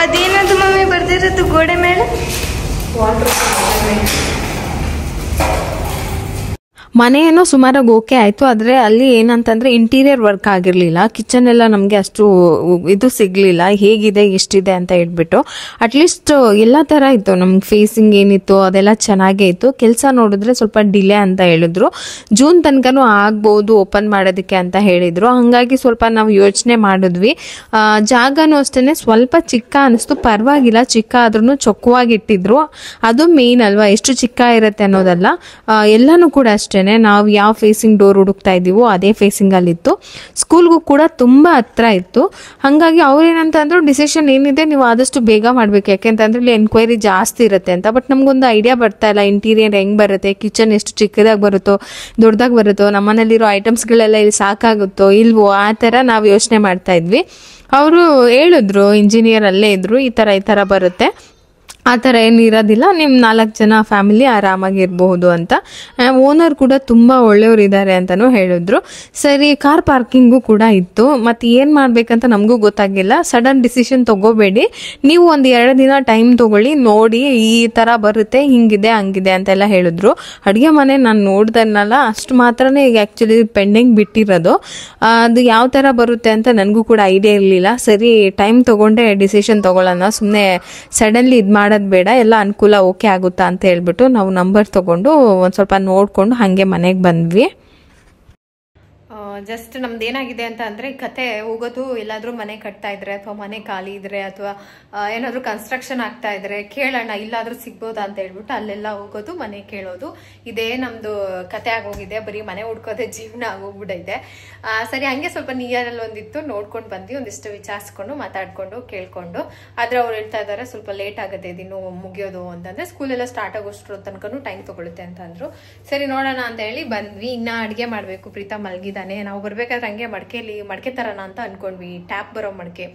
ಅದೇನದು ಮಮ್ಮಿ ಬರ್ದಿರೋದು ಗೋಡೆ ಮೇಲೆ? ಮನೆ ಏನೋ ಸುಮಾರಾಗಿ ಓಕೆ ಆಯಿತು, ಆದರೆ ಅಲ್ಲಿ ಏನಂತಂದರೆ ಇಂಟೀರಿಯರ್ ವರ್ಕ್ ಆಗಿರಲಿಲ್ಲ. ಕಿಚನ್ ಎಲ್ಲ ನಮಗೆ ಅಷ್ಟು ಇದು ಸಿಗಲಿಲ್ಲ, ಹೇಗಿದೆ ಎಷ್ಟಿದೆ ಅಂತ ಹೇಳ್ಬಿಟ್ಟು. ಅಟ್ಲೀಸ್ಟ್ ಎಲ್ಲ ಥರ ಇತ್ತು, ನಮ್ಗೆ ಫೇಸಿಂಗ್ ಏನಿತ್ತು ಅದೆಲ್ಲ ಚೆನ್ನಾಗೇ ಇತ್ತು. ಕೆಲಸ ನೋಡಿದ್ರೆ ಸ್ವಲ್ಪ ಡಿಲೇ ಅಂತ ಹೇಳಿದ್ರು, ಜೂನ್ ತನಕನೂ ಆಗ್ಬೋದು ಓಪನ್ ಮಾಡೋದಕ್ಕೆ ಅಂತ ಹೇಳಿದರು. ಹಾಗಾಗಿ ಸ್ವಲ್ಪ ನಾವು ಯೋಚನೆ ಮಾಡಿದ್ವಿ. ಜಾಗನೂ ಅಷ್ಟೇ ಸ್ವಲ್ಪ ಚಿಕ್ಕ ಅನ್ನಿಸ್ತು, ಪರವಾಗಿಲ್ಲ ಚಿಕ್ಕ ಆದ್ರೂ ಚೊಕ್ಕವಾಗಿಟ್ಟಿದ್ರು. ಅದು ಮೇಯ್ನ್ ಅಲ್ವಾ, ಎಷ್ಟು ಚಿಕ್ಕ ಇರುತ್ತೆ ಅನ್ನೋದಲ್ಲ. ಎಲ್ಲನೂ ಕೂಡ ಅಷ್ಟೇ, ನಾವು ಯಾವ ಫೇಸಿಂಗ್ ಡೋರ್ ಹುಡುಕ್ತಾ ಇದ್ದೀವೋ ಅದೇ ಫೇಸಿಂಗ್ ಅಲ್ಲಿ ಇತ್ತು. ಸ್ಕೂಲ್ಗೂ ಕೂಡ ತುಂಬಾ ಹತ್ರ ಇತ್ತು. ಹಾಗಾಗಿ ಅವ್ರೇನಂತಂದ್ರು ಡಿಸಿಷನ್ ಏನಿದೆ ನೀವು ಆದಷ್ಟು ಬೇಗ ಮಾಡ್ಬೇಕು, ಯಾಕೆಂತಂದ್ರೆ ಇಲ್ಲಿ ಎನ್ಕ್ವೈರಿ ಜಾಸ್ತಿ ಇರುತ್ತೆ ಅಂತ. ಬಟ್ ನಮ್ಗೊಂದು ಐಡಿಯಾ ಬರ್ತಾ ಇಲ್ಲ, ಇಂಟೀರಿಯರ್ ಹೆಂಗ್ ಬರುತ್ತೆ, ಕಿಚನ್ ಎಷ್ಟು ಚಿಕ್ಕದಾಗಿ ಬರುತ್ತೋ ದೊಡ್ಡದಾಗಿ ಬರುತ್ತೋ, ನಮ್ಮನೇಲಿರೋ ಐಟಮ್ಸ್ಗಳೆಲ್ಲ ಇಲ್ಲಿ ಸಾಕಾಗುತ್ತೋ ಇಲ್ವೋ, ಆ ಥರ ನಾವು ಯೋಚನೆ ಮಾಡ್ತಾ ಇದ್ವಿ. ಅವರು ಹೇಳಿದ್ರು, ಇಂಜಿನಿಯರ್ ಅಲ್ಲೇ ಇದ್ರು, ಈ ಥರ ಬರುತ್ತೆ, ಆ ಥರ ಏನು ಇರೋದಿಲ್ಲ, ನಿಮ್ಮ 4 ಜನ ಫ್ಯಾಮಿಲಿ ಆರಾಮಾಗಿರ್ಬಹುದು ಅಂತ. ಓನರ್ ಕೂಡ ತುಂಬ ಒಳ್ಳೆಯವರು ಇದ್ದಾರೆ ಅಂತಲೂ ಹೇಳಿದ್ರು. ಸರಿ, ಕಾರ್ ಪಾರ್ಕಿಂಗು ಕೂಡ ಇತ್ತು. ಮತ್ತು ಏನು ಮಾಡಬೇಕಂತ ನಮಗೂ ಗೊತ್ತಾಗಿಲ್ಲ. ಸಡನ್ ಡಿಸಿಷನ್ ತೊಗೋಬೇಡಿ, ನೀವು ಒಂದು 2 ದಿನ ಟೈಮ್ ತೊಗೊಳ್ಳಿ, ನೋಡಿ ಈ ಥರ ಬರುತ್ತೆ, ಹಿಂಗಿದೆ ಹಂಗಿದೆ ಅಂತೆಲ್ಲ ಹೇಳಿದ್ರು. ಅಡುಗೆ ಮನೆ ನಾನು ನೋಡ್ದನ್ನಲ್ಲ, ಅಷ್ಟು ಮಾತ್ರನೇ ಈಗ ಆ್ಯಕ್ಚುಲಿ ಪೆಂಡಿಂಗ್ ಬಿಟ್ಟಿರೋದು. ಅದು ಯಾವ ಥರ ಬರುತ್ತೆ ಅಂತ ನನಗೂ ಕೂಡ ಐಡಿಯಾ ಇರಲಿಲ್ಲ. ಸರಿ, ಟೈಮ್ ತೊಗೊಂಡೆ ಡಿಸಿಷನ್ ತೊಗೊಳ್ಳೋಣ, ಸುಮ್ಮನೆ ಸಡನ್ಲಿ ಇದು ಮಾಡೋದು ಬೇಡ, ಎಲ್ಲ ಅನುಕೂಲ ಓಕೆ ಆಗುತ್ತಾ ಅಂತ ಹೇಳ್ಬಿಟ್ಟು ನಾವು ನಂಬರ್ ತಗೊಂಡು ಒಂದು ಸ್ವಲ್ಪ ನೋಡಿಕೊಂಡು ಹಾಗೆ ಮನೆಗೆ ಬಂದ್ವಿ. ಜಸ್ಟ್ ನಮ್ದು ಏನಾಗಿದೆ ಅಂತ ಅಂದರೆ ಕತೆ ಹೋಗೋದು ಎಲ್ಲಾದರೂ ಮನೆ ಕಟ್ತಾ ಇದ್ರೆ ಅಥವಾ ಮನೆ ಖಾಲಿ ಇದ್ರೆ ಅಥವಾ ಏನಾದರೂ ಕನ್ಸ್ಟ್ರಕ್ಷನ್ ಆಗ್ತಾ ಇದ್ರೆ ಕೇಳೋಣ ಇಲ್ಲಾದರೂ ಸಿಗ್ಬೋದಾ ಅಂತ ಹೇಳ್ಬಿಟ್ಟು ಅಲ್ಲೆಲ್ಲ ಹೋಗೋದು ಮನೆ ಕೇಳೋದು ಇದೇ ನಮ್ಮದು ಕತೆ ಆಗೋಗಿದೆ. ಬರೀ ಮನೆ ಹುಡ್ಕೋದೇ ಜೀವನ ಆಗೋಗ್ಬಿಟ್ಟೈತೆ. ಸರಿ ಹಂಗೆ ಸ್ವಲ್ಪ ನಿಯರಲ್ಲಿ ಒಂದಿತ್ತು ನೋಡ್ಕೊಂಡು ಬಂದ್ವಿ, ಒಂದಿಷ್ಟು ವಿಚಾರಿಸ್ಕೊಂಡು ಮಾತಾಡ್ಕೊಂಡು ಕೇಳ್ಕೊಂಡು. ಆದರೆ ಅವ್ರು ಹೇಳ್ತಾ ಇದ್ದಾರೆ ಸ್ವಲ್ಪ ಲೇಟ್ ಆಗುತ್ತೆ ಇದಿನ್ನು ಮುಗಿಯೋದು ಅಂತಂದರೆ, ಸ್ಕೂಲೆಲ್ಲ ಸ್ಟಾರ್ಟ್ ಆಗೋಷ್ಟ್ರ ತನಕನೂ ಟೈಮ್ ತೊಗೊಳುತ್ತೆ ಅಂತ ಅಂದರು. ಸರಿ ನೋಡೋಣ ಅಂತ ಹೇಳಿ ಬಂದ್ವಿ. ಇನ್ನು ಅಡುಗೆ ಮಾಡಬೇಕು, ಪ್ರೀತಾ ಮಲಗಿದ್ದಾನೆ. ನಾವು ಬರ್ಬೇಕಾದ್ರೆ ಹಂಗೆ ಮಡಕೆ ತರೋಣ ಅಂತ ಅನ್ಕೊಂಡ್ವಿ. ಟ್ಯಾಪ್ ಬರೋ ಮಡಕೆ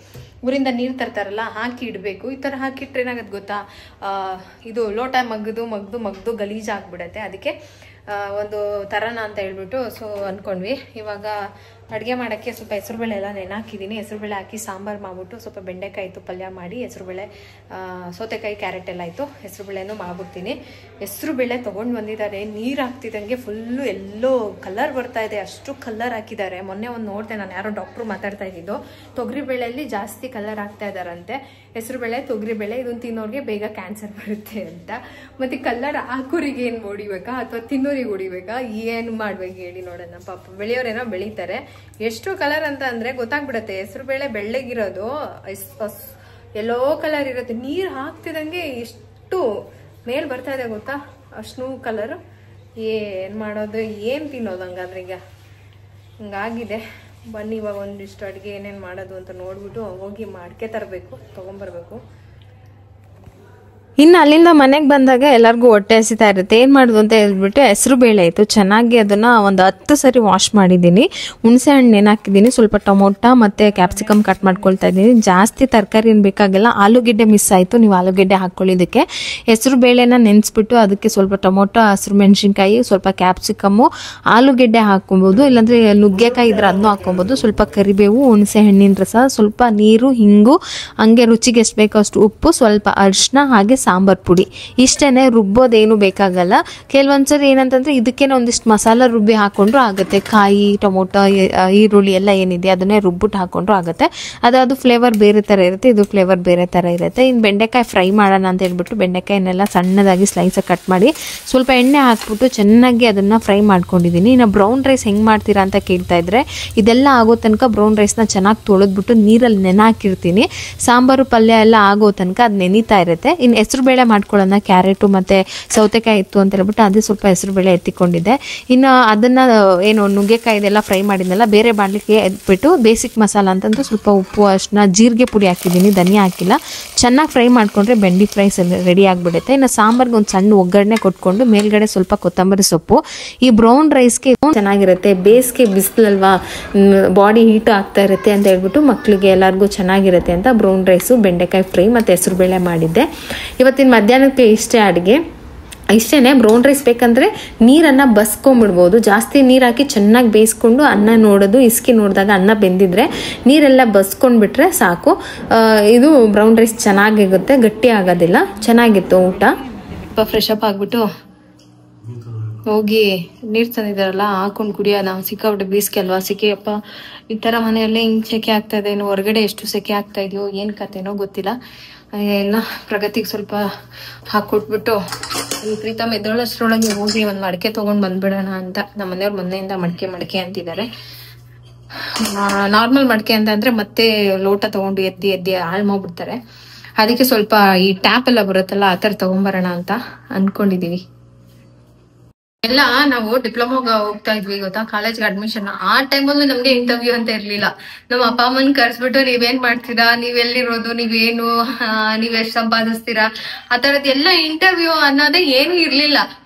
ಊರಿಂದ ನೀರು ತರ್ತಾರಲ್ಲ ಹಾಕಿ ಇಡಬೇಕು. ಈ ಥರ ಹಾಕಿಟ್ರೆ ಏನಾಗುತ್ತೆ ಗೊತ್ತಾ, ಇದು ಲೋಟ ಮಗ್ದು ಗಲೀಜಾಗ್ಬಿಡತ್ತೆ. ಅದಕ್ಕೆ ಒಂದು ತರೋಣ ಅಂತ ಹೇಳ್ಬಿಟ್ಟು ಅನ್ಕೊಂಡ್ವಿ. ಇವಾಗ ಅಡುಗೆ ಮಾಡೋಕ್ಕೆ ಸ್ವಲ್ಪ ಹೆಸರುಬೇಳೆ ಎಲ್ಲ ನೆನಾಕಿದ್ದೀನಿ. ಹೆಸರುಬೇಳೆ ಹಾಕಿ ಸಾಂಬಾರು ಮಾಡ್ಬಿಟ್ಟು ಸ್ವಲ್ಪ ಬೆಂಡೆಕಾಯಿ ಇತ್ತು ಪಲ್ಯ ಮಾಡಿ, ಹೆಸರುಬೇಳೆ ಸೌತೆಕಾಯಿ ಕ್ಯಾರೆಟ್ ಎಲ್ಲ ಇತ್ತು, ಹೆಸರುಬೇಳೆನೂ ಮಾಡ್ಬಿಡ್ತೀನಿ. ಹೆಸರುಬೇಳೆ ತೊಗೊಂಡು ಬಂದಿದ್ದಾರೆ. ನೀರು ಹಾಕ್ತಿದ್ದಂಗೆ ಫುಲ್ಲು ಎಲ್ಲೋ ಕಲರ್ ಬರ್ತಾ ಇದೆ, ಅಷ್ಟು ಕಲರ್ ಹಾಕಿದ್ದಾರೆ. ಮೊನ್ನೆ ಒಂದು ನೋಡಿದೆ ನಾನು, ಯಾರೋ ಡಾಕ್ಟ್ರು ಮಾತಾಡ್ತಾ ಇದ್ದಿದ್ದು, ತೊಗರಿಬೇಳೆಯಲ್ಲಿ ಜಾಸ್ತಿ ಕಲರ್ ಹಾಕ್ತಾ ಇದ್ದಾರಂತೆ. ಹೆಸರುಬೇಳೆ ತೊಗರಿಬೇಳೆ ಇದನ್ನು ತಿನ್ನೋರಿಗೆ ಬೇಗ ಕ್ಯಾನ್ಸರ್ ಬರುತ್ತೆ ಅಂತ. ಮತ್ತು ಕಲರ್ ಹಾಕೋರಿಗೆ ಏನು ಹೊಡಿಬೇಕಾ ಅಥವಾ ತಿನ್ನೋರಿಗೆ ಹೊಡಿಬೇಕಾ, ಏನು ಮಾಡ್ಬೇಕು ಹೇಳಿ ನೋಡೋಣ. ಪಾಪ ಬೆಳೆಯೋರೇನೋ ಬೆಳೀತಾರೆ. ಎಷ್ಟು ಕಲರ್ ಅಂತ ಅಂದರೆ ಗೊತ್ತಾಗ್ಬಿಡತ್ತೆ. ಹೆಸರುಬೇಳೆ ಬೆಳ್ಳಗಿರೋದು ಎಲ್ಲೋ ಕಲರ್ ಇರುತ್ತೆ. ನೀರು ಹಾಕ್ತಿದಂಗೆ ಎಷ್ಟು ಮೇಲ್ ಬರ್ತಾ ಇದೆ ಗೊತ್ತಾ, ಅಷ್ಟು ಕಲರ್. ಏನು ಮಾಡೋದು, ಏನು ತಿನ್ನೋದು ಹಂಗಾದ್ರೆ ಈಗ ಹಿಂಗಾಗಿದೆ. ಬನ್ನಿ ಇವಾಗ ಒಂದಿಷ್ಟು ಅಡುಗೆ ಏನೇನು ಮಾಡೋದು ಅಂತ ನೋಡ್ಬಿಟ್ಟು ಹೋಗಿ ಮಡಕೆ ತರಬೇಕು, ತೊಗೊಂಬರ್ಬೇಕು. ಇನ್ನು ಅಲ್ಲಿಂದ ಮನೆಗೆ ಬಂದಾಗ ಎಲ್ಲರಿಗೂ ಹೊಟ್ಟೆ ಹಸಿತಾ ಇರುತ್ತೆ. ಏನು ಮಾಡೋದು ಅಂತ ಹೇಳ್ಬಿಟ್ಟು ಹೆಸರು ಬೇಳೆ ಇತ್ತು, ಚೆನ್ನಾಗಿ ಅದನ್ನು ಒಂದು 10 ಸರಿ ವಾಶ್ ಮಾಡಿದ್ದೀನಿ. ಹುಣಸೆ ಹಣ್ಣು ನೆನಾಕಿದ್ದೀನಿ, ಸ್ವಲ್ಪ ಟೊಮೊಟೊ ಮತ್ತು ಕ್ಯಾಪ್ಸಿಕಮ್ ಕಟ್ ಮಾಡ್ಕೊಳ್ತಾ ಇದ್ದೀನಿ. ಜಾಸ್ತಿ ತರಕಾರಿ ಏನು ಬೇಕಾಗಿಲ್ಲ. ಆಲೂಗೆಡ್ಡೆ ಮಿಸ್ ಆಯಿತು, ನೀವು ಆಲೂಗೆಡ್ಡೆ ಹಾಕ್ಕೊಳ್ಳೋದಕ್ಕೆ. ಹೆಸರು ಬೇಳೆನ ನೆನೆಸ್ಬಿಟ್ಟು ಅದಕ್ಕೆ ಸ್ವಲ್ಪ ಟೊಮೊಟೊ, ಹಸಿರು ಮೆಣಸಿನ್ಕಾಯಿ, ಸ್ವಲ್ಪ ಕ್ಯಾಪ್ಸಿಕಮ್ಮು, ಆಲೂಗೆಡ್ಡೆ ಹಾಕ್ಕೊಬೋದು, ಇಲ್ಲಾಂದರೆ ನುಗ್ಗೆಕಾಯಿ ಇದ್ರೆ ಅದನ್ನು ಹಾಕ್ಕೊಬೋದು. ಸ್ವಲ್ಪ ಕರಿಬೇವು, ಹುಣಸೆ ಹಣ್ಣಿನ ರಸ, ಸ್ವಲ್ಪ ನೀರು, ಹಿಂಗು, ಹಂಗೆ ರುಚಿಗೆ ಎಷ್ಟು ಬೇಕೋ ಅಷ್ಟು ಉಪ್ಪು, ಸ್ವಲ್ಪ ಅರಿಶಿನ, ಹಾಗೆ ಸಾಂಬಾರ್ ಪುಡಿ. ಇಷ್ಟೇ, ರುಬ್ಬೋದೇನು ಬೇಕಾಗಲ್ಲ. ಕೆಲವೊಂದ್ಸರಿ ಏನಂತಂದ್ರೆ ಇದಕ್ಕೇನೆ ಒಂದಿಷ್ಟು ಮಸಾಲ ರುಬ್ಬಿ ಹಾಕೊಂಡ್ರು ಆಗುತ್ತೆ. ಕಾಯಿ, ಟೊಮೊಟೊ, ಈರುಳ್ಳಿ ಎಲ್ಲ ಏನಿದೆ ಅದನ್ನೇ ರುಬ್ಬಿಟ್ಟು ಹಾಕೊಂಡ್ರು ಆಗುತ್ತೆ. ಅದು ಫ್ಲೇವರ್ ಬೇರೆ ಥರ ಇರುತ್ತೆ, ಇದು ಫ್ಲೇವರ್ ಬೇರೆ ಥರ ಇರುತ್ತೆ. ಇನ್ನು ಬೆಂಡೆಕಾಯಿ ಫ್ರೈ ಮಾಡೋಣ ಅಂತ ಹೇಳ್ಬಿಟ್ಟು ಬೆಂಡೆಕಾಯಿನೆಲ್ಲ ಸಣ್ಣದಾಗಿ ಸ್ಲೈಸಾಗಿ ಕಟ್ ಮಾಡಿ ಸ್ವಲ್ಪ ಎಣ್ಣೆ ಹಾಕ್ಬಿಟ್ಟು ಚೆನ್ನಾಗಿ ಅದನ್ನು ಫ್ರೈ ಮಾಡ್ಕೊಂಡಿದ್ದೀನಿ. ಇನ್ನು ಬ್ರೌನ್ ರೈಸ್ ಹೆಂಗೆ ಮಾಡ್ತೀರಾ ಅಂತ ಕೇಳ್ತಾ ಇದ್ರೆ, ಇದೆಲ್ಲ ಆಗೋ ತನಕ ಬ್ರೌನ್ ರೈಸ್ನ ಚೆನ್ನಾಗಿ ತೊಳೆದ್ಬಿಟ್ಟು ನೀರಲ್ಲಿ ನೆನಾಕಿರ್ತೀನಿ. ಸಾಂಬಾರು ಪಲ್ಯ ಎಲ್ಲ ಆಗೋ ತನಕ ಅದು ನೆನೀತಾ ಇರುತ್ತೆ. ಇನ್ನು ಹೆಸರು ಬೇಳೆ ಮಾಡ್ಕೊಳ್ಳೋಣ. ಕ್ಯಾರೆಟು ಮತ್ತು ಸೌತೆಕಾಯಿ ಇತ್ತು ಅಂತ ಹೇಳ್ಬಿಟ್ಟು ಅದೇ ಸ್ವಲ್ಪ ಹೆಸರು ಬೇಳೆ ಎತ್ತಿಕೊಂಡಿದ್ದೆ. ಇನ್ನು ಅದನ್ನು ಏನು ನುಗ್ಗೆಕಾಯಿ ಇದೆಲ್ಲ ಫ್ರೈ ಮಾಡಿದ್ನೆಲ್ಲ ಬೇರೆ ಬಾಣಲಿಗೆ ಎತ್ಬಿಟ್ಟು ಬೇಸಿಕ್ ಮಸಾಲ ಅಂತಂದು ಸ್ವಲ್ಪ ಉಪ್ಪು, ಅಷ್ಟನ್ನ, ಜೀರಿಗೆ ಪುಡಿ ಹಾಕಿದ್ದೀನಿ, ಧನಿಯಾ ಹಾಕಿಲ್ಲ. ಚೆನ್ನಾಗಿ ಫ್ರೈ ಮಾಡಿಕೊಂಡ್ರೆ ಬೆಂಡಿ ಫ್ರೈ ರೆಡಿ ಆಗಿಬಿಡುತ್ತೆ. ಇನ್ನು ಸಾಂಬಾರ್ಗೆ ಒಂದು ಸಣ್ಣ ಒಗ್ಗರಣೆ ಕೊಟ್ಕೊಂಡು ಮೇಲ್ಗಡೆ ಸ್ವಲ್ಪ ಕೊತ್ತಂಬರಿ ಸೊಪ್ಪು. ಈ ಬ್ರೌನ್ ರೈಸ್ಗೆ ಚೆನ್ನಾಗಿರುತ್ತೆ. ಬೇಸಿಗೆ ಬಿಸಿಲಲ್ವಾ, ಬಾಡಿ ಹೀಟ್ ಆಗ್ತಾ ಇರುತ್ತೆ ಅಂತ ಹೇಳ್ಬಿಟ್ಟು ಮಕ್ಕಳಿಗೆ ಎಲ್ಲರಿಗೂ ಚೆನ್ನಾಗಿರುತ್ತೆ ಅಂತ ಬ್ರೌನ್ ರೈಸು, ಬೆಂಡೆಕಾಯಿ ಫ್ರೈ ಮತ್ತು ಹೆಸರು ಬೇಳೆ ಮಾಡಿದ್ದೆ. ಇವತ್ತಿನ ಮಧ್ಯಾಹ್ನಕ್ಕೆ ಇಷ್ಟೇ ಅಡುಗೆ. ಇಷ್ಟೇ. ಬ್ರೌನ್ ರೈಸ್ ಬೇಕಂದರೆ ನೀರನ್ನು ಬಸ್ಕೊಂಬಿಡ್ಬೋದು. ಜಾಸ್ತಿ ನೀರು ಹಾಕಿ ಚೆನ್ನಾಗಿ ಬೇಯಿಸ್ಕೊಂಡು ಅನ್ನ ನೋಡೋದು, ಇಸ್ಕಿ ನೋಡಿದಾಗ ಅನ್ನ ಬೆಂದಿದ್ರೆ ನೀರೆಲ್ಲ ಬಸ್ಕೊಂಡ್ಬಿಟ್ರೆ ಸಾಕು. ಇದು ಬ್ರೌನ್ ರೈಸ್ ಚೆನ್ನಾಗಿರುತ್ತೆ, ಗಟ್ಟಿ ಆಗೋದಿಲ್ಲ. ಚೆನ್ನಾಗಿತ್ತು ಊಟ. ಸ್ವಲ್ಪ ಫ್ರೆಶ್ ಅಪ್ ಆಗಿಬಿಟ್ಟು ಹೋಗಿ ನೀರು ತಂದಿದ್ದಾರಲ್ಲ ಹಾಕೊಂಡು ಕುಡಿಯೋಣ. ಸಿಕ್ಕಾಬಿಟ್ಟೆ ಬೇಸಿಗೆ ಅಲ್ವಾ, ಸಿಕ್ಕೆಯಪ್ಪ ಈ ಥರ ಮನೆಯಲ್ಲೇ ಹಿಂಗೆ ಸೆಕೆ ಆಗ್ತಾ ಇದೆ. ಇನ್ನು ಹೊರಗಡೆ ಎಷ್ಟು ಸೆಕೆ ಆಗ್ತಾ ಇದೆಯೋ ಏನು ಕತೆನೋ ಗೊತ್ತಿಲ್ಲ. ಎಲ್ಲ ಪ್ರಗತಿಗೆ ಸ್ವಲ್ಪ ಹಾಕ್ಕೊಟ್ಬಿಟ್ಟು ಪ್ರೀತಮ್ ಎದ್ದೋಳಷ್ಟ್ರೊಳಗೆ ಹೋಗಿ ಒಂದು ಮಡಕೆ ತೊಗೊಂಡು ಬಂದ್ಬಿಡೋಣ ಅಂತ. ನಮ್ಮ ಮನೆಯವ್ರು ಮೊನ್ನೆಯಿಂದ ಮಡಕೆ ಅಂತಿದ್ದಾರೆ. ನಾರ್ಮಲ್ ಮಡಕೆ ಅಂತ ಅಂದ್ರೆ ಮತ್ತೆ ಲೋಟ ತೊಗೊಂಡು ಎದ್ದಿ ಹಾಳು ಮಾಡ್ಬಿಡ್ತಾರೆ. ಅದಕ್ಕೆ ಸ್ವಲ್ಪ ಈ ಟ್ಯಾಪ್ ಎಲ್ಲ ಬರುತ್ತಲ್ಲ ಆ ಥರ ತೊಗೊಂಬರೋಣ ಅಂತ ಅನ್ಕೊಂಡಿದೀವಿ. ಎಲ್ಲ ನಾವು ಡಿಪ್ಲೊಮಾಗ ಹೋಗ್ತಾ ಇದ್ವಿ ಗೊತ್ತಾ, ಕಾಲೇಜ್ಗೆ ಅಡ್ಮಿಷನ್. ಆ ಟೈಮಲ್ಲಿ ನಮ್ಗೆ ಇಂಟರ್ವ್ಯೂ ಅಂತ ಇರ್ಲಿಲ್ಲ. ನಮ್ಮ ಅಪ್ಪ ಅಮ್ಮನ್ ಕರ್ಸ್ಬಿಟ್ಟು ನೀವೇನ್ ಮಾಡ್ತೀರಾ, ನೀವೆಲ್ಲಿರೋದು, ನೀವೇನು, ನೀವೆಷ್ಟು ಸಂಪಾದಿಸ್ತೀರಾ, ಆ ತರದ್ ಎಲ್ಲ ಇಂಟರ್ವ್ಯೂ ಅನ್ನೋದೇ ಏನು ಇರ್ಲಿಲ್ಲ.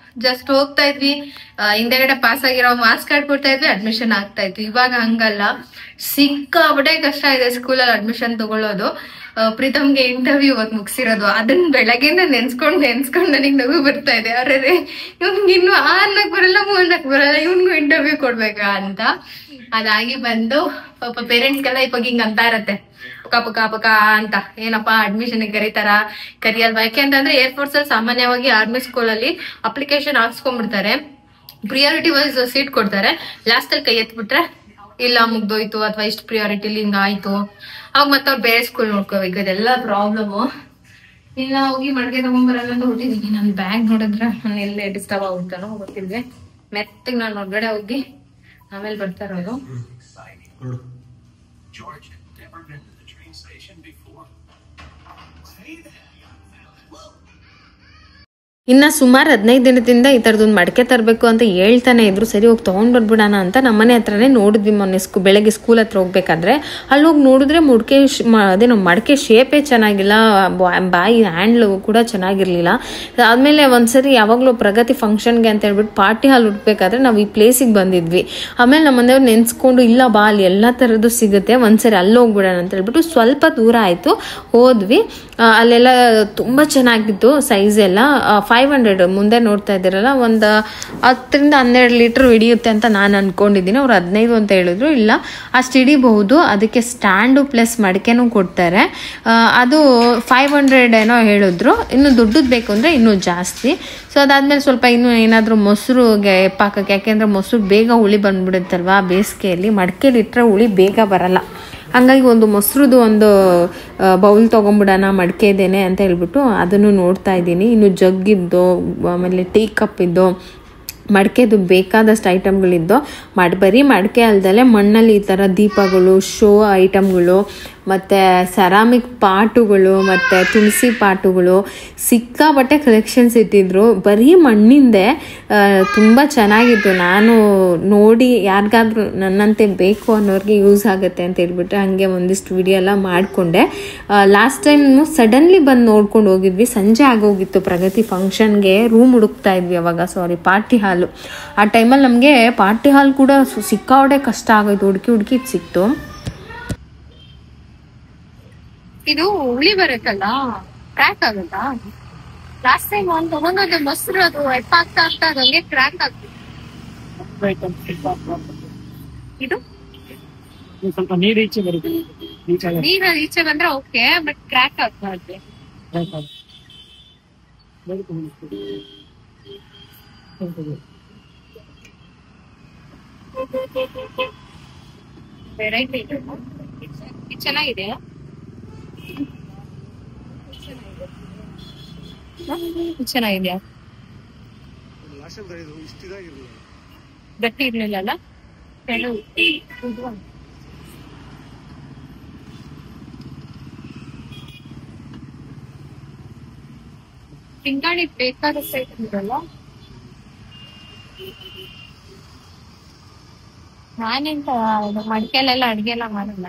ಜಸ್ಟ್ ಹೋಗ್ತಾ ಇದ್ವಿ, ಹಿಂದೆಗಡೆ ಪಾಸ್ ಆಗಿರೋ ಮಾರ್ಕ್ಸ್ ಕಾರ್ಡ್ ಕೊಡ್ತಾ ಇದ್ವಿ, ಅಡ್ಮಿಷನ್ ಆಗ್ತಾ ಇದ್ವಿ. ಇವಾಗ ಹಂಗಲ್ಲ, ಸಿಕ್ಕಾಬಿಟ್ಟೆ ಕಷ್ಟ ಇದೆ ಸ್ಕೂಲಲ್ಲಿ ಅಡ್ಮಿಷನ್ ತಗೊಳ್ಳೋದು. ಪ್ರೀತಮ್ಗೆ ಇಂಟರ್ವ್ಯೂ ಇವತ್ತು ಮುಗಿಸಿರೋದು, ಅದನ್ನ ಬೆಳಗ್ಗೆಯಿಂದ ನೆನ್ಸ್ಕೊಂಡ್ ನನಗೆ ನಗು ಬರ್ತಾ ಇದೆ. ಅರೆ ಇವ್ನಿಗೆ ಇನ್ನು ಅನ್ನಕ್ ಬರಲ್ಲ, ಮೂರ್ನಕ್ ಬರಲ್ಲ, ಇವ್ನಿಗೂ ಇಂಟರ್ವ್ಯೂ ಕೊಡ್ಬೇಕಾ ಅಂತ. ಅದಾಗಿ ಬಂದು ಪಾಪ ಪೇರೆಂಟ್ಸ್ಗೆಲ್ಲ ಇವಾಗ ಹಿಂಗ್ ಅಂತ ಇರತ್ತೆ, ಪಕ ಅಂತ. ಏನಪ್ಪಾ ಅಡ್ಮಿಷನ್ ಕರಿಯಲ್ವಾ? ಯಾಕೆ ಅಂತಂದ್ರೆ ಏರ್ಫೋರ್ಸ್ ಅಲ್ಲಿ ಸಾಮಾನ್ಯವಾಗಿ ಆರ್ಮಿ ಸ್ಕೂಲ್ ಅಲ್ಲಿ ಅಪ್ಲಿಕೇಶನ್ ಹಾಕ್ಸ್ಕೊಂಡ್ಬಿಡ್ತಾರೆ, ಪ್ರಿಯಾರಿಟಿ ವೈಸ್ ಸೀಟ್ ಕೊಡ್ತಾರೆ. ಲಾಸ್ಟ್ ಅಲ್ಲಿ ಕೈ ಎತ್ಬಿಟ್ರೆ ಇಲ್ಲ ಮುಗ್ದೋಯ್ತು ಅಥವಾ ಇಷ್ಟು ಪ್ರಿಯಾರಿಟಿಲಿ ಹಿಂಗ ಆಯ್ತು, ಅವಾಗ ಮತ್ತೆ ಅವ್ರು ಬೇರೆ ಸ್ಕೂಲ್ ನೋಡ್ಕೋಬೇಕು. ಇದೆಲ್ಲ ಪ್ರಾಬ್ಲಮ್. ಇಲ್ಲ ಹೋಗಿ ಮಡಿಕೆ ತಗೊಂಡ್ಬರಲ್ಲ ಅಂತ ಹೊಟ್ಟಿದೀನಿ. ನನ್ ಬ್ಯಾಗ್ ನೋಡಿದ್ರೆ ನಾನು ಎಲ್ಲೇ ಡಿಸ್ಟರ್ಬ್ ಆಗುತ್ತಾನೋ ಗೊತ್ತಿಲ್ವೇ. ಮೆತ್ತಗೆ ನಾನು ಹೊರಗಡೆ ಹೋಗಿ ಆಮೇಲೆ ಬರ್ತಾರವರು. ಇನ್ನು ಸುಮಾರು 15 ದಿನದಿಂದ ಈ ಥರದೊಂದು ಮಡಕೆ ತರಬೇಕು ಅಂತ ಹೇಳ್ತಾನೆ ಇದ್ರು. ಸರಿ ಹೋಗಿ ತೊಗೊಂಡು ಬಂದ್ಬಿಡೋಣ ಅಂತ ನಮ್ಮನೆ ಹತ್ರನೇ ನೋಡಿದ್ವಿ ಮೊನ್ನೆ ಬೆಳಗ್ಗೆ ಸ್ಕೂಲ್ ಹತ್ರ ಹೋಗ್ಬೇಕಾದ್ರೆ. ಅಲ್ಲಿ ಹೋಗಿ ನೋಡಿದ್ರೆ ಅದೇನೋ ಮಡಕೆ ಶೇಪೇ ಚೆನ್ನಾಗಿಲ್ಲ, ಬಾಯಿ ಹ್ಯಾಂಡ್ಲು ಕೂಡ ಚೆನ್ನಾಗಿರ್ಲಿಲ್ಲ. ಆದಮೇಲೆ ಒಂದ್ಸರಿ ಯಾವಾಗಲೂ ಪ್ರಗತಿ ಫಂಕ್ಷನ್ಗೆ ಅಂತ ಹೇಳ್ಬಿಟ್ಟು ಪಾರ್ಟಿ ಹಾಲ್ ಹುಡ್ಬೇಕಾದ್ರೆ ನಾವು ಈ ಪ್ಲೇಸಿಗೆ ಬಂದಿದ್ವಿ. ಆಮೇಲೆ ನಮ್ಮ ಮನೆಯವ್ರು ನೆನೆಸ್ಕೊಂಡು ಇಲ್ಲ ಬಾ ಅಲ್ಲಿ ಎಲ್ಲ ಥರದ್ದು ಸಿಗುತ್ತೆ, ಒಂದ್ಸರಿ ಅಲ್ಲಿ ಹೋಗ್ಬಿಡೋಣ ಅಂತ ಹೇಳ್ಬಿಟ್ಟು ಸ್ವಲ್ಪ ದೂರ ಆಯಿತು, ಹೋದ್ವಿ. ಅಲ್ಲೆಲ್ಲ ತುಂಬ ಚೆನ್ನಾಗಿತ್ತು ಸೈಜ್ ಎಲ್ಲ. 500 ಮುಂದೆ ನೋಡ್ತಾ ಇದ್ದೀರಲ್ಲ, ಒಂದು 10 ರಿಂದ 12 ಲೀಟರ್ ಹಿಡಿಯುತ್ತೆ ಅಂತ ನಾನು ಅನ್ಕೊಂಡಿದ್ದೀನಿ. ಅವ್ರು 15 ಅಂತ ಹೇಳಿದ್ರು. ಇಲ್ಲ ಅಷ್ಟು ಹಿಡಿಬಹುದು, ಅದಕ್ಕೆ ಸ್ಟ್ಯಾಂಡು ಪ್ಲಸ್ ಮಡಿಕೆನೂ ಕೊಡ್ತಾರೆ. ಅದು 500 ಏನೋ ಹೇಳಿದ್ರು. ಇನ್ನು ದೊಡ್ಡದು ಬೇಕು ಅಂದರೆ ಇನ್ನೂ ಜಾಸ್ತಿ. ಸೊ ಅದಾದ್ಮೇಲೆ ಸ್ವಲ್ಪ ಇನ್ನೂ ಏನಾದರೂ ಮೊಸರುಗೆ ಪಾಕಕ್ಕೆ, ಯಾಕೆಂದರೆ ಮೊಸರು ಬೇಗ ಹುಳಿ ಬಂದ್ಬಿಡುತ್ತಲ್ವಾ ಬೇಸಿಗೆಯಲ್ಲಿ, ಮಡಿಕೆಲಿ ಇಟ್ಟರೆ ಹುಳಿ ಬೇಗ ಬರಲ್ಲ. ಹಂಗಾಗಿ ಒಂದು ಮೊಸರುದು ಒಂದು ಬೌಲ್ ತೊಗೊಂಬಿಡೋಣ ಮಡಿಕೆ ಇದ್ದೇನೆ ಅಂತ ಹೇಳ್ಬಿಟ್ಟು ಅದನ್ನು ನೋಡ್ತಾ ಇದ್ದೀನಿ. ಇನ್ನು ಜಗ್ಗಿದ್ದು, ಆಮೇಲೆ ಟೀ ಕಪ್ ಇದ್ದು, ಮಡಿಕೆದು ಬೇಕಾದಷ್ಟು ಐಟಮ್ಗಳಿದ್ದು. ಬರೀ ಮಡಿಕೆ ಅಲ್ದಲೆ ಮಣ್ಣಲ್ಲಿ ಈ ಥರ ದೀಪಗಳು, ಶೋ ಐಟಮ್ಗಳು, ಮತ್ತು ಸೆರಾಮಿಕ್ ಪಾಟುಗಳು, ಮತ್ತು ತುಳಸಿ ಪಾಟುಗಳು, ಸಿಕ್ಕಾಪಟ್ಟೆ ಕಲೆಕ್ಷನ್ಸ್ ಇಟ್ಟಿದ್ರು. ಬರೀ ಮಣ್ಣಿಂದೆ ತುಂಬ ಚೆನ್ನಾಗಿತ್ತು. ನಾನು ನೋಡಿ ಯಾರಿಗಾದ್ರೂ ನನ್ನಂತೆ ಬೇಕು ಅನ್ನೋರಿಗೆ ಯೂಸ್ ಆಗುತ್ತೆ ಅಂತ ಹೇಳ್ಬಿಟ್ಟು ಹಾಗೆ ಒಂದಿಷ್ಟು ವಿಡಿಯೋ ಎಲ್ಲ ಮಾಡಿಕೊಂಡೆ. ಲಾಸ್ಟ್ ಟೈಮು ಸಡನ್ಲಿ ಬಂದು ನೋಡ್ಕೊಂಡು ಹೋಗಿದ್ವಿ. ಸಂಜೆ ಆಗೋಗಿತ್ತು. ಪ್ರಗತಿ ಫಂಕ್ಷನ್ಗೆ ರೂಮ್ ಹುಡುಕ್ತಾ ಇದ್ವಿ ಅವಾಗ, ಪಾರ್ಟಿ ಹಾಲು. ಆ ಟೈಮಲ್ಲಿ ನಮಗೆ ಪಾರ್ಟಿ ಹಾಲ್ ಕೂಡ ಸಿಕ್ಕಾಪಟ್ಟೆ ಕಷ್ಟ ಆಗೋಯ್ತು, ಹುಡುಕಿ ಸಿಕ್ತು. ಇದು ಹುಳಿ ಬರುತ್ತಲ್ಲ, ಕ್ರ್ಯಾಕ್ ಆಗುತ್ತಾ? ಲಾಸ್ಟ್ ಟೈಮ್ ಒಂದು ತಗೊಂಡೋದು ಮೊಸರು, ಅದು ಎಪ್ಪಾಗ್ತಾ ಹಂಗೆ ಕ್ರ್ಯಾಕ್ ಆಗ್ತದೆ. ಇದು ಸ್ವಲ್ಪ ನೀರು ಈಚೆ ಬರುತ್ತೆ, ನೀರು ಈಚೆ ಬಂದ್ರೆ ಓಕೆ, ಬಟ್ ಕ್ರ್ಯಾಕ್ ಆಗ್ತಾ ಇದೆ. ವೆರೈಟಿ ಚೆನ್ನಾಗಿದೆ. ಚೆನ್ನಾಗಿದ್ಯಾ? ಗಟ್ಟಿ ಇರ್ಲಿಲ್ಲ. ತಿಂಗಾಣಿ ಬೇಕಾದ ಸೈಟ್ ಇರಲ್ಲ. ನಾನೆಂತ ಮಡಿಕೆಲೆಲ್ಲ ಅಡ್ಗೆ ಎಲ್ಲ ಮಾಡಲ್ಲ.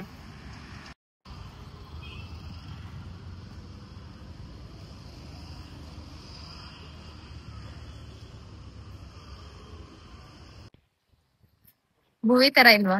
ಭೂವಿ ತರ ಇಲ್ವಾ?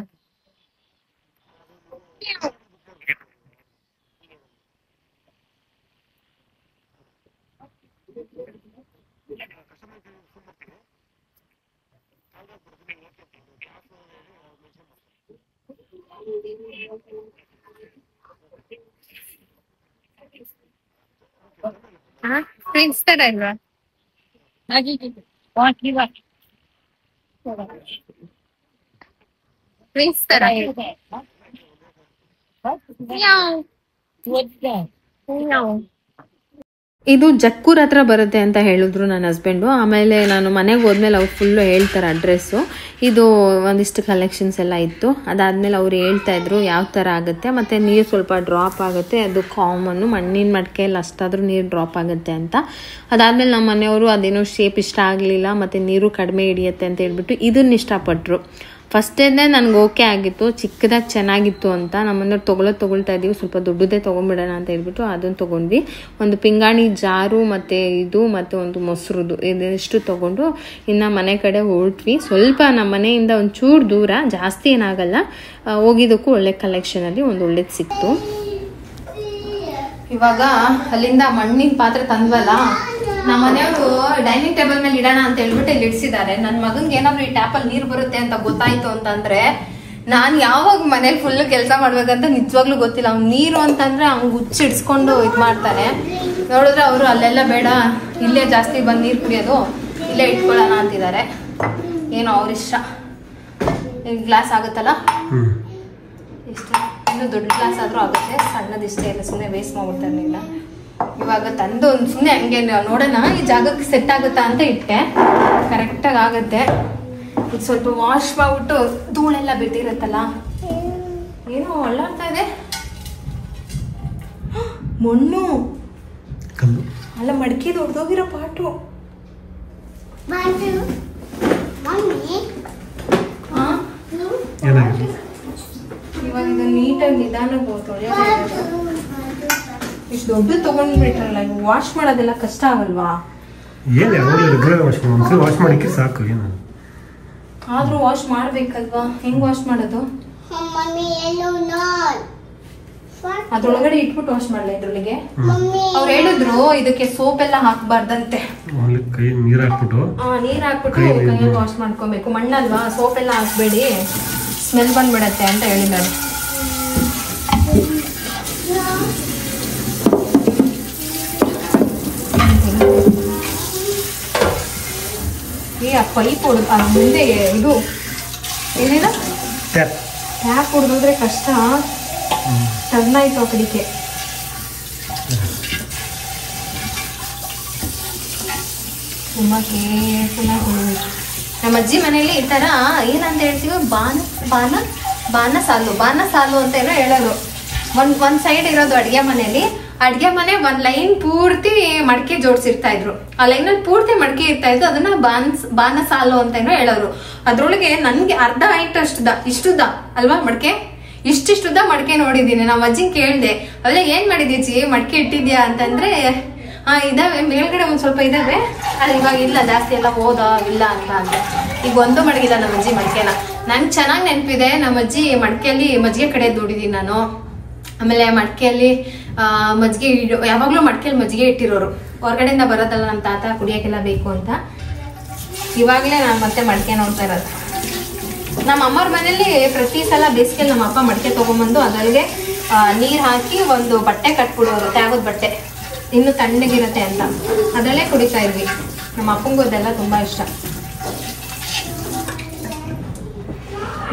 ಪ್ರಿನ್ಸ್ ತರ ಇಲ್ವಾ? ಪ್ರಿನ್ಸ್ ತರ ಇದು ಜಕ್ಕೂರ್ ಹತ್ರ ಬರುತ್ತೆ ಅಂತ ಹೇಳಿದ್ರು ನನ್ನ ಹಸ್ಬೆಂಡು. ಆಮೇಲೆ ನಾನು ಮನೆಗೆ ಹೋದ್ಮೇಲೆ ಅವ್ರು ಫುಲ್ಲು ಹೇಳ್ತಾರೆ ಅಡ್ರೆಸ್ಸು. ಇದು ಒಂದಿಷ್ಟು ಕಲೆಕ್ಷನ್ಸ್ ಎಲ್ಲ ಇತ್ತು. ಅದಾದಮೇಲೆ ಅವ್ರು ಹೇಳ್ತಾ ಇದ್ರು ಯಾವ ಥರ ಆಗುತ್ತೆ, ಮತ್ತು ನೀರು ಸ್ವಲ್ಪ ಡ್ರಾಪ್ ಆಗುತ್ತೆ, ಅದು ಕಾಮನ್ನು, ಮಣ್ಣಿನ ಮಡಿಕೆಯಲ್ಲಿ ಅಷ್ಟಾದರೂ ನೀರು ಡ್ರಾಪ್ ಆಗುತ್ತೆ ಅಂತ. ಅದಾದಮೇಲೆ ನಮ್ಮ ಮನೆಯವರು ಅದೇನೋ ಶೇಪ್ ಇಷ್ಟ ಆಗಲಿಲ್ಲ, ಮತ್ತು ನೀರು ಕಡಿಮೆ ಹಿಡಿಯುತ್ತೆ ಅಂತ ಹೇಳ್ಬಿಟ್ಟು ಇದನ್ನ ಇಷ್ಟಪಟ್ಟರು. ಫಸ್ಟೇನೆ ನನಗೆ ಓಕೆ ಆಗಿತ್ತು, ಚಿಕ್ಕದಾಗಿ ಚೆನ್ನಾಗಿತ್ತು ಅಂತ. ನಮ್ಮನ್ನು ತೊಗೊಳ್ತಾ ಇದ್ದೀವಿ, ಸ್ವಲ್ಪ ದೊಡ್ಡದೇ ತೊಗೊಂಬಿಡೋಣ ಅಂತ ಹೇಳ್ಬಿಟ್ಟು ಅದನ್ನು ತೊಗೊಂಡ್ವಿ. ಒಂದು ಪಿಂಗಾಣಿ ಜಾರು ಮತ್ತು ಒಂದು ಮೊಸರುದು ಇದಿಷ್ಟು ತೊಗೊಂಡು ಇನ್ನು ಮನೆ ಕಡೆ ಹೊರಟ್ವಿ. ಸ್ವಲ್ಪ ನಮ್ಮ ಮನೆಯಿಂದ ಒಂಚೂರು ದೂರ, ಜಾಸ್ತಿ ಏನಾಗಲ್ಲ. ಹೋಗಿದ್ದಕ್ಕೂ ಒಳ್ಳೆ ಕಲೆಕ್ಷನಲ್ಲಿ ಒಂದು ಒಳ್ಳೇದು ಸಿಕ್ತು. ಇವಾಗ ಅಲ್ಲಿಂದ ಮಣ್ಣಿನ ಪಾತ್ರೆ ತಂದ್ವಲ್ಲ, ನಮ್ಮ ಮನೆಯವರು ಡೈನಿಂಗ್ ಟೇಬಲ್ ಮೇಲೆ ಇಡೋಣ ಅಂತ ಹೇಳ್ಬಿಟ್ಟು ಇಲ್ಲಿ ಇಡ್ಸಿದ್ದಾರೆ. ನನ್ನ ಮಗನ್ಗೆ ಏನಾದ್ರು ಈ ಟ್ಯಾಪಲ್ಲಿ ನೀರು ಬರುತ್ತೆ ಅಂತ ಗೊತ್ತಾಯ್ತು ಅಂತಂದ್ರೆ ನಾನು ಯಾವಾಗ ಮನೇಲಿ ಫುಲ್ ಕೆಲಸ ಮಾಡ್ಬೇಕಂತ ನಿಜವಾಗ್ಲೂ ಗೊತ್ತಿಲ್ಲ. ಅವ್ನು ನೀರು ಅಂತಂದ್ರೆ ಅವ್ನು ಹುಚ್ಚಿಡ್ಸ್ಕೊಂಡು ಇದು ಮಾಡ್ತಾನೆ. ನೋಡಿದ್ರೆ ಅವರು ಅಲ್ಲೆಲ್ಲ ಬೇಡ, ಇಲ್ಲೇ ಜಾಸ್ತಿ ಬಂದು ನೀರು ಕುಡಿಯೋದು, ಇಲ್ಲೇ ಇಟ್ಕೊಳ್ಳೋಣ ಅಂತಿದ್ದಾರೆ. ಏನೋ ಅವ್ರಿಷ್ಟ. ಗ್ಲಾಸ್ ಆಗುತ್ತಲ್ಲ, ಇಷ್ಟು ಇನ್ನೂ ದೊಡ್ಡ ಗ್ಲಾಸ್ ಆದರೂ ಆಗುತ್ತೆ, ಸಣ್ಣದಿಷ್ಟೇ ಇಲ್ಲ, ಸುಮ್ಮನೆ ವೇಸ್ಟ್ ಮಾಡ್ಬಿಡ್ತಾರಲಿಲ್ಲ. ಇವಾಗ ತಂದು ಒಂದು ಸುಮ್ಮನೆ ಹಂಗೆ ನೋಡೋಣ ಈ ಜಾಗಕ್ಕೆ ಸೆಟ್ ಆಗುತ್ತಾ ಅಂತ ಇಟ್ಟೆ. ಕರೆಕ್ಟಾಗಿ ಆಗುತ್ತೆ. ಇದು ಸ್ವಲ್ಪ ವಾಶ್ ಮಾಡ್ಬಿಟ್ಟು ಧೂಳೆಲ್ಲ ಬಿಟ್ಟಿರುತ್ತಲ್ಲ. ಏನೋ ಒಳ್ಳಾಡ್ತಾ ಇದೆ. ಮಣ್ಣು ಅಲ್ಲ, ಮಡಿಕೆ ದೊಡ್ಡೋಗಿರೋ ಪಾಟು. ಇವಾಗ ಇದು ನೀಟಾಗಿ ನಿಧಾನಕ್ಕೆ ತೊಳೆಯೋದು. ಇಷ್ಟು ದೊಡ್ಡ ತಗೊಂಡ್ಬಿಟ್ರಲ್ಲ, ವಾಶ್ ಮಾಡೋದೆಲ್ಲ ಕಷ್ಟ ಆಗಲ್ವಾ? ವಾಶ್ ಮಾಡಿಕ್ಕೆ ಸಾಕು. ಏನು ಆದ್ರೂ ವಾಶ್ ಮಾಡ್ಬೇಕಲ್ವಾ? ಹೆಂಗ್ ವಾಶ್ ಮಾಡೋದು? ಅದ್ರೊಳಗಡೆ ಇಟ್ಬಿಟ್ಟು ವಾಶ್ ಮಾಡಲ್ಲ. ಇದ್ರೊಳಗೆ ಅವ್ರು ಹೇಳಿದ್ರು ಇದಕ್ಕೆ ಸೋಪ್ ಎಲ್ಲ ಹಾಕ್ಬಾರ್ದಂತೆ. ನೀರ್ ಹಾಕ್ಬಿಟ್ಟು ಕೈಯಲ್ಲಿ ವಾಶ್ ಮಾಡ್ಕೊಬೇಕು. ಮಣ್ಣಲ್ವಾ, ಸೋಪ್ ಎಲ್ಲ ಹಾಕ್ಬೇಡಿ, ಸ್ಮೆಲ್ ಬಂದ್ಬಿಡತ್ತೆ ಅಂತ ಹೇಳಿದ್ದಾರೆ. ಆ ಪೈಪ್ ಮುಂದೆ ಇದು ಏನಿದೆ ಟ್ಯಾಪ್ ಹೊಡೆದ್ರೆ ಕಷ್ಟ. ಟರ್ನ್ ಆಯ್ತು ಆ ಕಡೆಗೆ. ತುಂಬಾ ಕೇರ್ಫುಲ್ ಆಗಿ ಹೊಡಿಬೇಕು. ನಮ್ಮ ಅಜ್ಜಿ ಮನೇಲಿ ಈ ತರ ಏನಂತ ಹೇಳ್ತೀವಿ, ಬಾನ ಸಾಲು ಅಂತ ಏನೋ ಹೇಳೋದು. ಒಂದ್ ಸೈಡ್ ಇರೋದು ಅಡ್ಗೆ ಮನೇಲಿ, ಅಡ್ಗೆ ಮನೆ ಒಂದ್ ಲೈನ್ ಪೂರ್ತಿ ಮಡಕೆ ಜೋಡಿಸಿರ್ತಾ ಇದ್ರು. ಆ ಲೈನಲ್ಲಿ ಪೂರ್ತಿ ಮಡಕೆ ಇರ್ತಾ ಇದ್ದು, ಅದನ್ನ ಬಾನ ಸಾಲು ಅಂತ ಏನೋ ಹೇಳೋರು. ಅದ್ರೊಳಗೆ ನನ್ಗೆ ಅರ್ಧ ಹೈಟ್ ಇಷ್ಟುದ್ದ ಅಲ್ವಾ ಮಡಕೆ, ಇಷ್ಟಿಷ್ಟುದ್ದ ಮಡಕೆ ನೋಡಿದೀನಿ. ನಮ್ಮ ಅಜ್ಜಿಗೆ ಕೇಳ್ದೆ, ಅಲ್ಲ ಏನ್ ಮಾಡಿದೀಚಿ ಮಡಕೆ ಇಟ್ಟಿದ್ಯಾ ಅಂತಂದ್ರೆ, ಇದಾವೆ ಮೇಲ್ಗಡೆ ಒಂದ್ ಸ್ವಲ್ಪ ಇದಾವೆ, ಅದು ಇವಾಗ ಇಲ್ಲ, ಜಾಸ್ತಿ ಎಲ್ಲ ಹೋದ ಇಲ್ಲ ಅಂತ. ಈಗ ಒಂದು ಮಡಗಿಲ್ಲ ನಮ್ಮ ಅಜ್ಜಿ ಮಡಕೆನ. ನಂಗೆ ಚೆನ್ನಾಗಿ ನೆನಪಿದೆ, ನಮ್ಮ ಅಜ್ಜಿ ಮಡಕೆಯಲ್ಲಿ ಮಜ್ಜಿಗೆ ಕಡೆ ದುಡಿದೀನಿ ನಾನು. ಆಮೇಲೆ ಮಡಕೆಯಲ್ಲಿ ಮಜ್ಜಿಗೆ ಯಾವಾಗ್ಲೂ ಮಡಕೆಯಲ್ಲಿ ಮಜ್ಜಿಗೆ ಇಟ್ಟಿರೋರು. ಹೊರಗಡೆಯಿಂದ ಬರೋದಲ್ಲ ನಮ್ಮ ತಾತ ಕುಡಿಯೋಕೆಲ್ಲ ಬೇಕು ಅಂತ. ಇವಾಗಲೇ ನಾನು ಮತ್ತೆ ಮಡಕೆ ನೋಡ್ತಾ ಇರೋದು. ನಮ್ಮ ಅಮ್ಮವ್ರ ಮನೇಲಿ ಪ್ರತಿ ಸಲ ಬೇಸಿಗೆಯಲ್ಲಿ ನಮ್ಮ ಅಪ್ಪ ಮಡಕೆ ತಗೊಂಡ್ಬಂದು ಅದರೊಳಗೆ ನೀರು ಹಾಕಿ ಒಂದು ಬಟ್ಟೆ ಕಟ್ಬಿಡೋರು, ತ್ಯಾಗದ ಬಟ್ಟೆ, ಇನ್ನು ತಣ್ಣಗಿರತ್ತೆ ಅಂತ. ಅದರಲ್ಲೇ ಕುಡಿತಾ ಇದ್ವಿ. ನಮ್ಮ ಅಪ್ಪಂಗೂ ಅದೆಲ್ಲ ತುಂಬಾ ಇಷ್ಟ.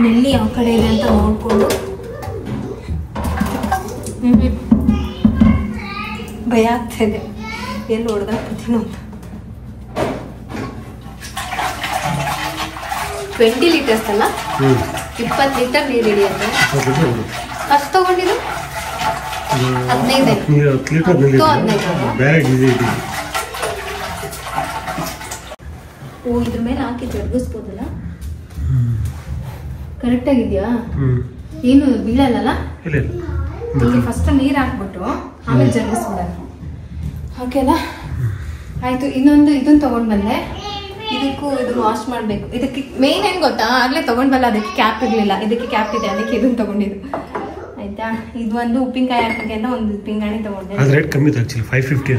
ನೆಲ್ಲಿ ಯಾವ ಕಡೆ ಇದೆ ಅಂತ ನೋಡ್ಕೊಂಡು ಭಯ ಆಗ್ತಾ ಇದೆ, ಎಲ್ಲಿ ಹೊಡೆದಾಕ್ಬಿಡ್ತೀನೋ ಅಂತ. 20 ಲೀಟರ್ಸ್ ಅಲ್ಲ, 20 ಲೀಟರ್ ನೀರು ಹಿಡಿಯುತ್ತೆ. ಅಷ್ಟು ತಗೊಂಡಿದ್ದು 15. ಓ, ಇದ್ರ ಮೇಲೆ ಹಾಕಿ ಜಡ್ಗಿಸ್ಬೋದಲ್ಲ? ಕರೆಕ್ಟ್ ಆಗಿದ್ಯಾ? ಏನು ಬೀಳಲ್ಲ? ಇಲ್ಲಿ ಫಸ್ಟ್ ನೀರು ಹಾಕ್ಬಿಟ್ಟು ಆಮೇಲೆ ಜಡ್ಗಿಸ್ಬಿಡೋದು. ಓಕೆನಾ? ಆಯ್ತು. ಇನ್ನೊಂದು ಇದನ್ನ ತಗೊಂಡ್ ಬಂದೆ. ಇದಕ್ಕೂ ಇದನ್ನ ವಾಶ್ ಮಾಡ್ಬೇಕು. ಇದಕ್ಕೆ ಮೇನ್ ಏನ್ ಗೊತ್ತಾ, ಆಗ್ಲೇ ತಗೊಂಡ್ ಬಲ್ಲ, ಅದಕ್ಕೆ ಕ್ಯಾಪ್ ಇರ್ಲಿಲ್ಲ, ಇದಕ್ಕೆ ಕ್ಯಾಪ್ ಇದೆ, ಅದಕ್ಕೆ ಇದನ್ನ ತಗೊಂಡಿದ್ದು. ಆಯ್ತಾ? ಇದು ಒಂದು ಉಪ್ಪಿನಕಾಯಿ ಹಾಕಕ್ಕೆ ಅಂತ ಒಂದು ಪಿಂಗಾಣಿ ತಗೊಂಡೆ. ರೇಟ್ ಕಮ್ಮಿ ಇದೆ, ಆಕ್ಚುಲಿ 550.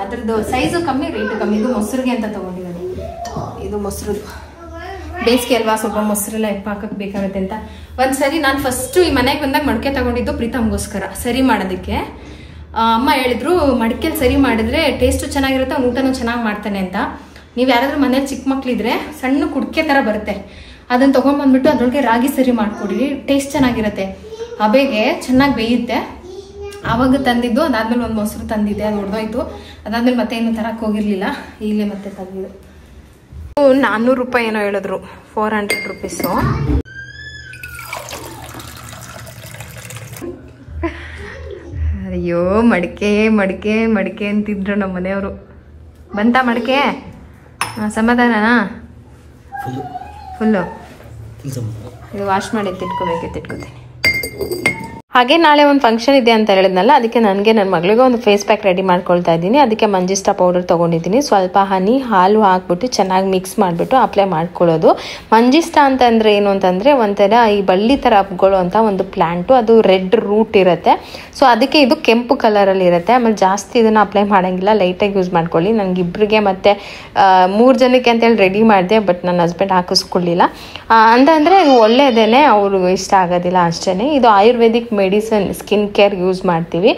ಅದ್ರದ್ದು ಸೈಜು ಕಮ್ಮಿ, ರೇಟ್ ಕಮ್ಮಿ. ಇದು ಮೊಸರಿಗೆ ಅಂತ ತಗೊಂಡಿರೋದು. ಇದು ಮೊಸರು ಬೇಸಿಗೆ ಅಲ್ವಾ, ಸ್ವಲ್ಪ ಮೊಸರೆಲ್ಲ ಹಾಕಕ್ ಬೇಕಾಗುತ್ತೆ ಅಂತ. ಒಂದ್ಸರಿ ನಾನು ಫಸ್ಟ್ ಈ ಮನೆಗೆ ಬಂದಾಗ ಮಡಕೆ ತಗೊಂಡಿದ್ದು ಪ್ರೀತಮ್ಗೋಸ್ಕರ ಸರಿ ಮಾಡೋದಕ್ಕೆ. ಅಮ್ಮ ಹೇಳಿದ್ರು ಮಡಕೆಲಿ ಸರಿ ಮಾಡಿದ್ರೆ ಟೇಸ್ಟು ಚೆನ್ನಾಗಿರುತ್ತೆ, ಅವ್ನು ಊಟನೂ ಚೆನ್ನಾಗಿ ಮಾಡ್ತಾನೆ ಅಂತ. ನೀವು ಯಾರಾದ್ರೂ ಮನೇಲಿ ಚಿಕ್ಕ ಮಕ್ಳಿದ್ರೆ ಸಣ್ಣ ಕುಡ್ಕೆ ತರ ಬರುತ್ತೆ, ಅದನ್ನ ತಗೊಂಡ್ಬಂದ್ಬಿಟ್ಟು ಅದ್ರೊಳಗೆ ರಾಗಿ ಸರಿ ಮಾಡ್ಕೊಡಿ, ಟೇಸ್ಟ್ ಚೆನ್ನಾಗಿರುತ್ತೆ, ಹಬೆಗೆ ಚೆನ್ನಾಗಿ ಬೇಯುತ್ತೆ. ಆವಾಗ ತಂದಿದ್ದು. ಅದಾದ್ಮೇಲೆ ಒಂದು ಮೊಸರು ತಂದಿದ್ದೆ, ಅದು ಹೊಡೆದೋಯ್ತು. ಅದಾದ್ಮೇಲೆ ಮತ್ತೆ ಏನು ತರಕ್ ಹೋಗಿರ್ಲಿಲ್ಲ, ಈಗಲೇ ಮತ್ತೆ ತಂದಿದ್ದು. 400 ರೂಪಾಯಿ ಏನೋ ಹೇಳಿದ್ರು, 400 ರುಪೀಸು. ಅಯ್ಯೋ, ಮಡಿಕೆ ಅಂತಿದ್ರು ನಮ್ಮ ಮನೆಯವರು. ಬಂತ ಮಡಿಕೆ? ಸಮಾಧಾನನಾ? ಫುಲ್ಲು. ಇದು ವಾಶ್ ಮಾಡಿ ಎತ್ತಿಟ್ಕೋತೀನಿ. ಹಾಗೆ ನಾಳೆ ಒಂದು ಫಂಕ್ಷನ್ ಇದೆ ಅಂತ ಹೇಳಿದ್ನಲ್ಲ, ಅದಕ್ಕೆ ನನಗೆ ನನ್ನ ಮಗಳಿಗೆ ಒಂದು ಫೇಸ್ ಪ್ಯಾಕ್ ರೆಡಿ ಮಾಡ್ಕೊಳ್ತಾ ಇದ್ದೀನಿ. ಅದಕ್ಕೆ ಮಂಜಿಸ್ಟಾ ಪೌಡರ್ ತೊಗೊಂಡಿದ್ದೀನಿ. ಸ್ವಲ್ಪ ಹನಿ, ಹಾಲು ಹಾಕ್ಬಿಟ್ಟು ಚೆನ್ನಾಗಿ ಮಿಕ್ಸ್ ಮಾಡಿಬಿಟ್ಟು ಅಪ್ಲೈ ಮಾಡ್ಕೊಳ್ಳೋದು. ಮಂಜಿಸ್ಟಾ ಅಂತಂದರೆ ಏನು ಅಂತಂದರೆ ಒಂಥರ ಈ ಬಳ್ಳಿ ಥರ ಹಬ್ಕೊಳ್ಳೋ ಅಂತ ಒಂದು ಪ್ಲ್ಯಾಂಟು, ಅದು ರೆಡ್ ರೂಟ್ ಇರುತ್ತೆ. ಸೊ ಅದಕ್ಕೆ ಇದು ಕೆಂಪು ಕಲರಲ್ಲಿ ಇರುತ್ತೆ. ಆಮೇಲೆ ಜಾಸ್ತಿ ಇದನ್ನು ಅಪ್ಲೈ ಮಾಡೋಂಗಿಲ್ಲ, ಲೈಟಾಗಿ ಯೂಸ್ ಮಾಡ್ಕೊಳ್ಳಿ. ನನಗಿಬ್ಬರಿಗೆ ಮತ್ತು 3 ಜನಕ್ಕೆ ಅಂತೇಳಿ ರೆಡಿ ಮಾಡಿದೆ, ಬಟ್ ನನ್ನ ಹಸ್ಬೆಂಡ್ ಹಾಕಿಸ್ಕೊಳ್ಳಿಲ್ಲ. ಅಂತಂದರೆ ಇದು ಒಳ್ಳೆಯದೇ, ಅವ್ರಿಗೆ ಇಷ್ಟ ಆಗೋದಿಲ್ಲ ಅಷ್ಟೇ. ಇದು Ayurvedic medicine skin care use ಮಾಡ್ತೀವಿ.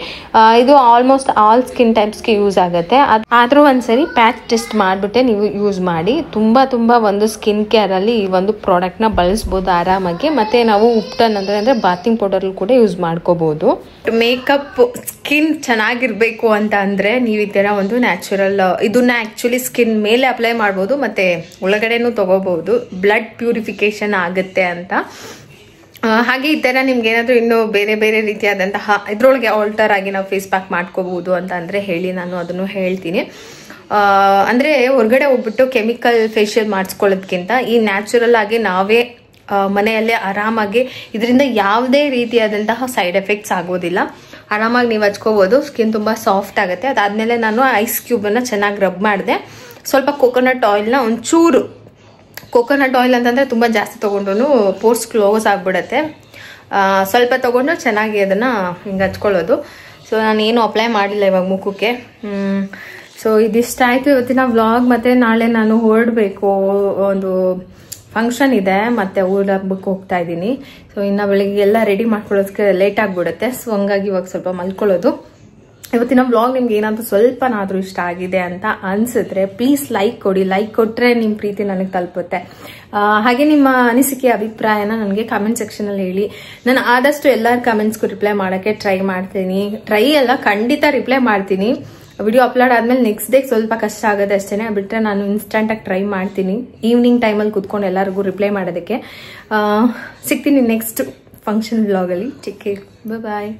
ಇದು ಆಲ್ಮೋಸ್ಟ್ ಆಲ್ ಸ್ಕಿನ್ ಟೈಪ್ಸ್ಗೆ ಯೂಸ್ ಆಗುತ್ತೆ. ಆದರೂ ಒಂದ್ಸರಿ ಪ್ಯಾಚ್ ಟೆಸ್ಟ್ ಮಾಡಿಬಿಟ್ಟೆ ನೀವು ಯೂಸ್ ಮಾಡಿ. ತುಂಬ ಒಂದು ಸ್ಕಿನ್ ಕೇರಲ್ಲಿ ಈ ಒಂದು ಪ್ರಾಡಕ್ಟ್ನ ಬಳಸ್ಬೋದು ಆರಾಮಾಗಿ. ಮತ್ತು ನಾವು ಉಪ್ಟನ್ ಅಂದರೆ ಬಾತಿಂಗ್ ಪೌಡರ್ ಕೂಡ ಯೂಸ್ ಮಾಡ್ಕೋಬಹುದು. ಮೇಕಪ್ ಸ್ಕಿನ್ ಚೆನ್ನಾಗಿರ್ಬೇಕು ಅಂತ ಅಂದರೆ ನೀವು ಈ ಥರ ಒಂದು ನ್ಯಾಚುರಲ್ ಇದನ್ನ ಆ್ಯಕ್ಚುಲಿ ಸ್ಕಿನ್ ಮೇಲೆ ಅಪ್ಲೈ ಮಾಡ್ಬೋದು ಮತ್ತು ಒಳಗಡೆನೂ ತೊಗೋಬಹುದು. ಬ್ಲಡ್ ಪ್ಯೂರಿಫಿಕೇಶನ್ ಆಗುತ್ತೆ ಅಂತ. ಹಾಗೆ ಈ ಥರ ನಿಮ್ಗೆ ಏನಾದರೂ ಇನ್ನೂ ಬೇರೆ ರೀತಿಯಾದಂತಹ ಇದ್ರೊಳಗೆ ಆಲ್ಟರ್ ಆಗಿ ನಾವು ಫೇಸ್ ಪ್ಯಾಕ್ ಮಾಡ್ಕೋಬಹುದು ಅಂತ ಅಂದರೆ ಹೇಳಿ, ನಾನು ಅದನ್ನು ಹೇಳ್ತೀನಿ. ಅಂದರೆ ಹೊರಗಡೆ ಹೋಗ್ಬಿಟ್ಟು ಕೆಮಿಕಲ್ ಫೇಶಿಯಲ್ ಮಾಡಿಸ್ಕೊಳ್ಳೋದಕ್ಕಿಂತ ಈ ನ್ಯಾಚುರಲ್ ಆಗಿ ನಾವೇ ಮನೆಯಲ್ಲೇ ಆರಾಮಾಗಿ ಇದರಿಂದ ಯಾವುದೇ ರೀತಿಯಾದಂತಹ ಸೈಡ್ ಎಫೆಕ್ಟ್ಸ್ ಆಗೋದಿಲ್ಲ. ಆರಾಮಾಗಿ ನೀವು ಹಚ್ಕೋಬೋದು. ಸ್ಕಿನ್ ತುಂಬ ಸಾಫ್ಟ್ ಆಗುತ್ತೆ. ಅದಾದಮೇಲೆ ನಾನು ಐಸ್ ಕ್ಯೂಬನ್ನು ಚೆನ್ನಾಗಿ ರಬ್ ಮಾಡಿದೆ. ಸ್ವಲ್ಪ ಕೋಕೋನಟ್ ಆಯಿಲ್ನ ಒಂಚೂರು, ಕೋಕೋನಟ್ ಆಯಿಲ್ ಅಂತಂದರೆ ತುಂಬ ಜಾಸ್ತಿ ತೊಗೊಂಡ್ರು ಪೋರ್ಸ್ ಕ್ಲೋಸ್ ಆಗಿಬಿಡುತ್ತೆ. ಸ್ವಲ್ಪ ತೊಗೊಂಡು ಚೆನ್ನಾಗಿ ಅದನ್ನು ಹಿಂಗೆ ಹಚ್ಕೊಳ್ಳೋದು. ಸೊ ನಾನೇನು ಅಪ್ಲೈ ಮಾಡಿಲ್ಲ ಇವಾಗ ಮುಖಕ್ಕೆ. ಸೊ ಇದಿಷ್ಟಾಯಿತು ಇವತ್ತಿನ ವ್ಲಾಗ್. ಮತ್ತು ನಾಳೆ ನಾನು ಹೊರಡಬೇಕು, ಒಂದು ಫಂಕ್ಷನ್ ಇದೆ, ಮತ್ತು ಊರ ಹಬ್ಬಕ್ಕೆ ಹೋಗ್ತಾ ಇದ್ದೀನಿ. ಸೊ ಇನ್ನು ಬೆಳಿಗ್ಗೆ ಎಲ್ಲ ರೆಡಿ ಮಾಡ್ಕೊಳ್ಳೋದಕ್ಕೆ ಲೇಟ್ ಆಗಿಬಿಡುತ್ತೆ. ಸೊ ಹಂಗಾಗಿ ಇವಾಗ ಸ್ವಲ್ಪ ಮಲ್ಕೊಳ್ಳೋದು. ಇವತ್ತಿನ ವ್ಲಾಗ್ ನಿಮ್ಗೆ ಏನಾದರೂ ಸ್ವಲ್ಪನಾದರೂ ಇಷ್ಟ ಆಗಿದೆ ಅಂತ ಅನಿಸಿದ್ರೆ ಪ್ಲೀಸ್ ಲೈಕ್ ಕೊಡಿ. ಲೈಕ್ ಕೊಟ್ಟರೆ ನಿಮ್ಮ ಪ್ರೀತಿ ನನಗೆ ತಲುಪುತ್ತೆ. ಹಾಗೆ ನಿಮ್ಮ ಅನಿಸಿಕೆ ಅಭಿಪ್ರಾಯನ ನನಗೆ ಕಾಮೆಂಟ್ ಸೆಕ್ಷನಲ್ಲಿ ಹೇಳಿ. ನಾನು ಆದಷ್ಟು ಎಲ್ಲರ ಕಮೆಂಟ್ಸ್ಗೂ ರಿಪ್ಲೈ ಮಾಡೋಕ್ಕೆ ಟ್ರೈ ಮಾಡ್ತೀನಿ. ಖಂಡಿತ ರಿಪ್ಲೈ ಮಾಡ್ತೀನಿ. ವಿಡಿಯೋ ಅಪ್ಲೋಡ್ ಆದ್ಮೇಲೆ ನೆಕ್ಸ್ಟ್ ಡೇ ಸ್ವಲ್ಪ ಕಷ್ಟ ಆಗೋದು ಅಷ್ಟೇ. ಬಿಟ್ಟರೆ ನಾನು ಇನ್ಸ್ಟಂಟಾಗಿ ಟ್ರೈ ಮಾಡ್ತೀನಿ ಈವ್ನಿಂಗ್ ಟೈಮಲ್ಲಿ ಕೂತ್ಕೊಂಡು ಎಲ್ಲರಿಗೂ ರಿಪ್ಲೈ ಮಾಡೋದಕ್ಕೆ. ಸಿಗ್ತೀನಿ ನೆಕ್ಸ್ಟ್ ಫಂಕ್ಷನ್ ವ್ಲಾಗಲ್ಲಿ. ಟೇಕ್ ಕೇರ್, ಬಾಯ್.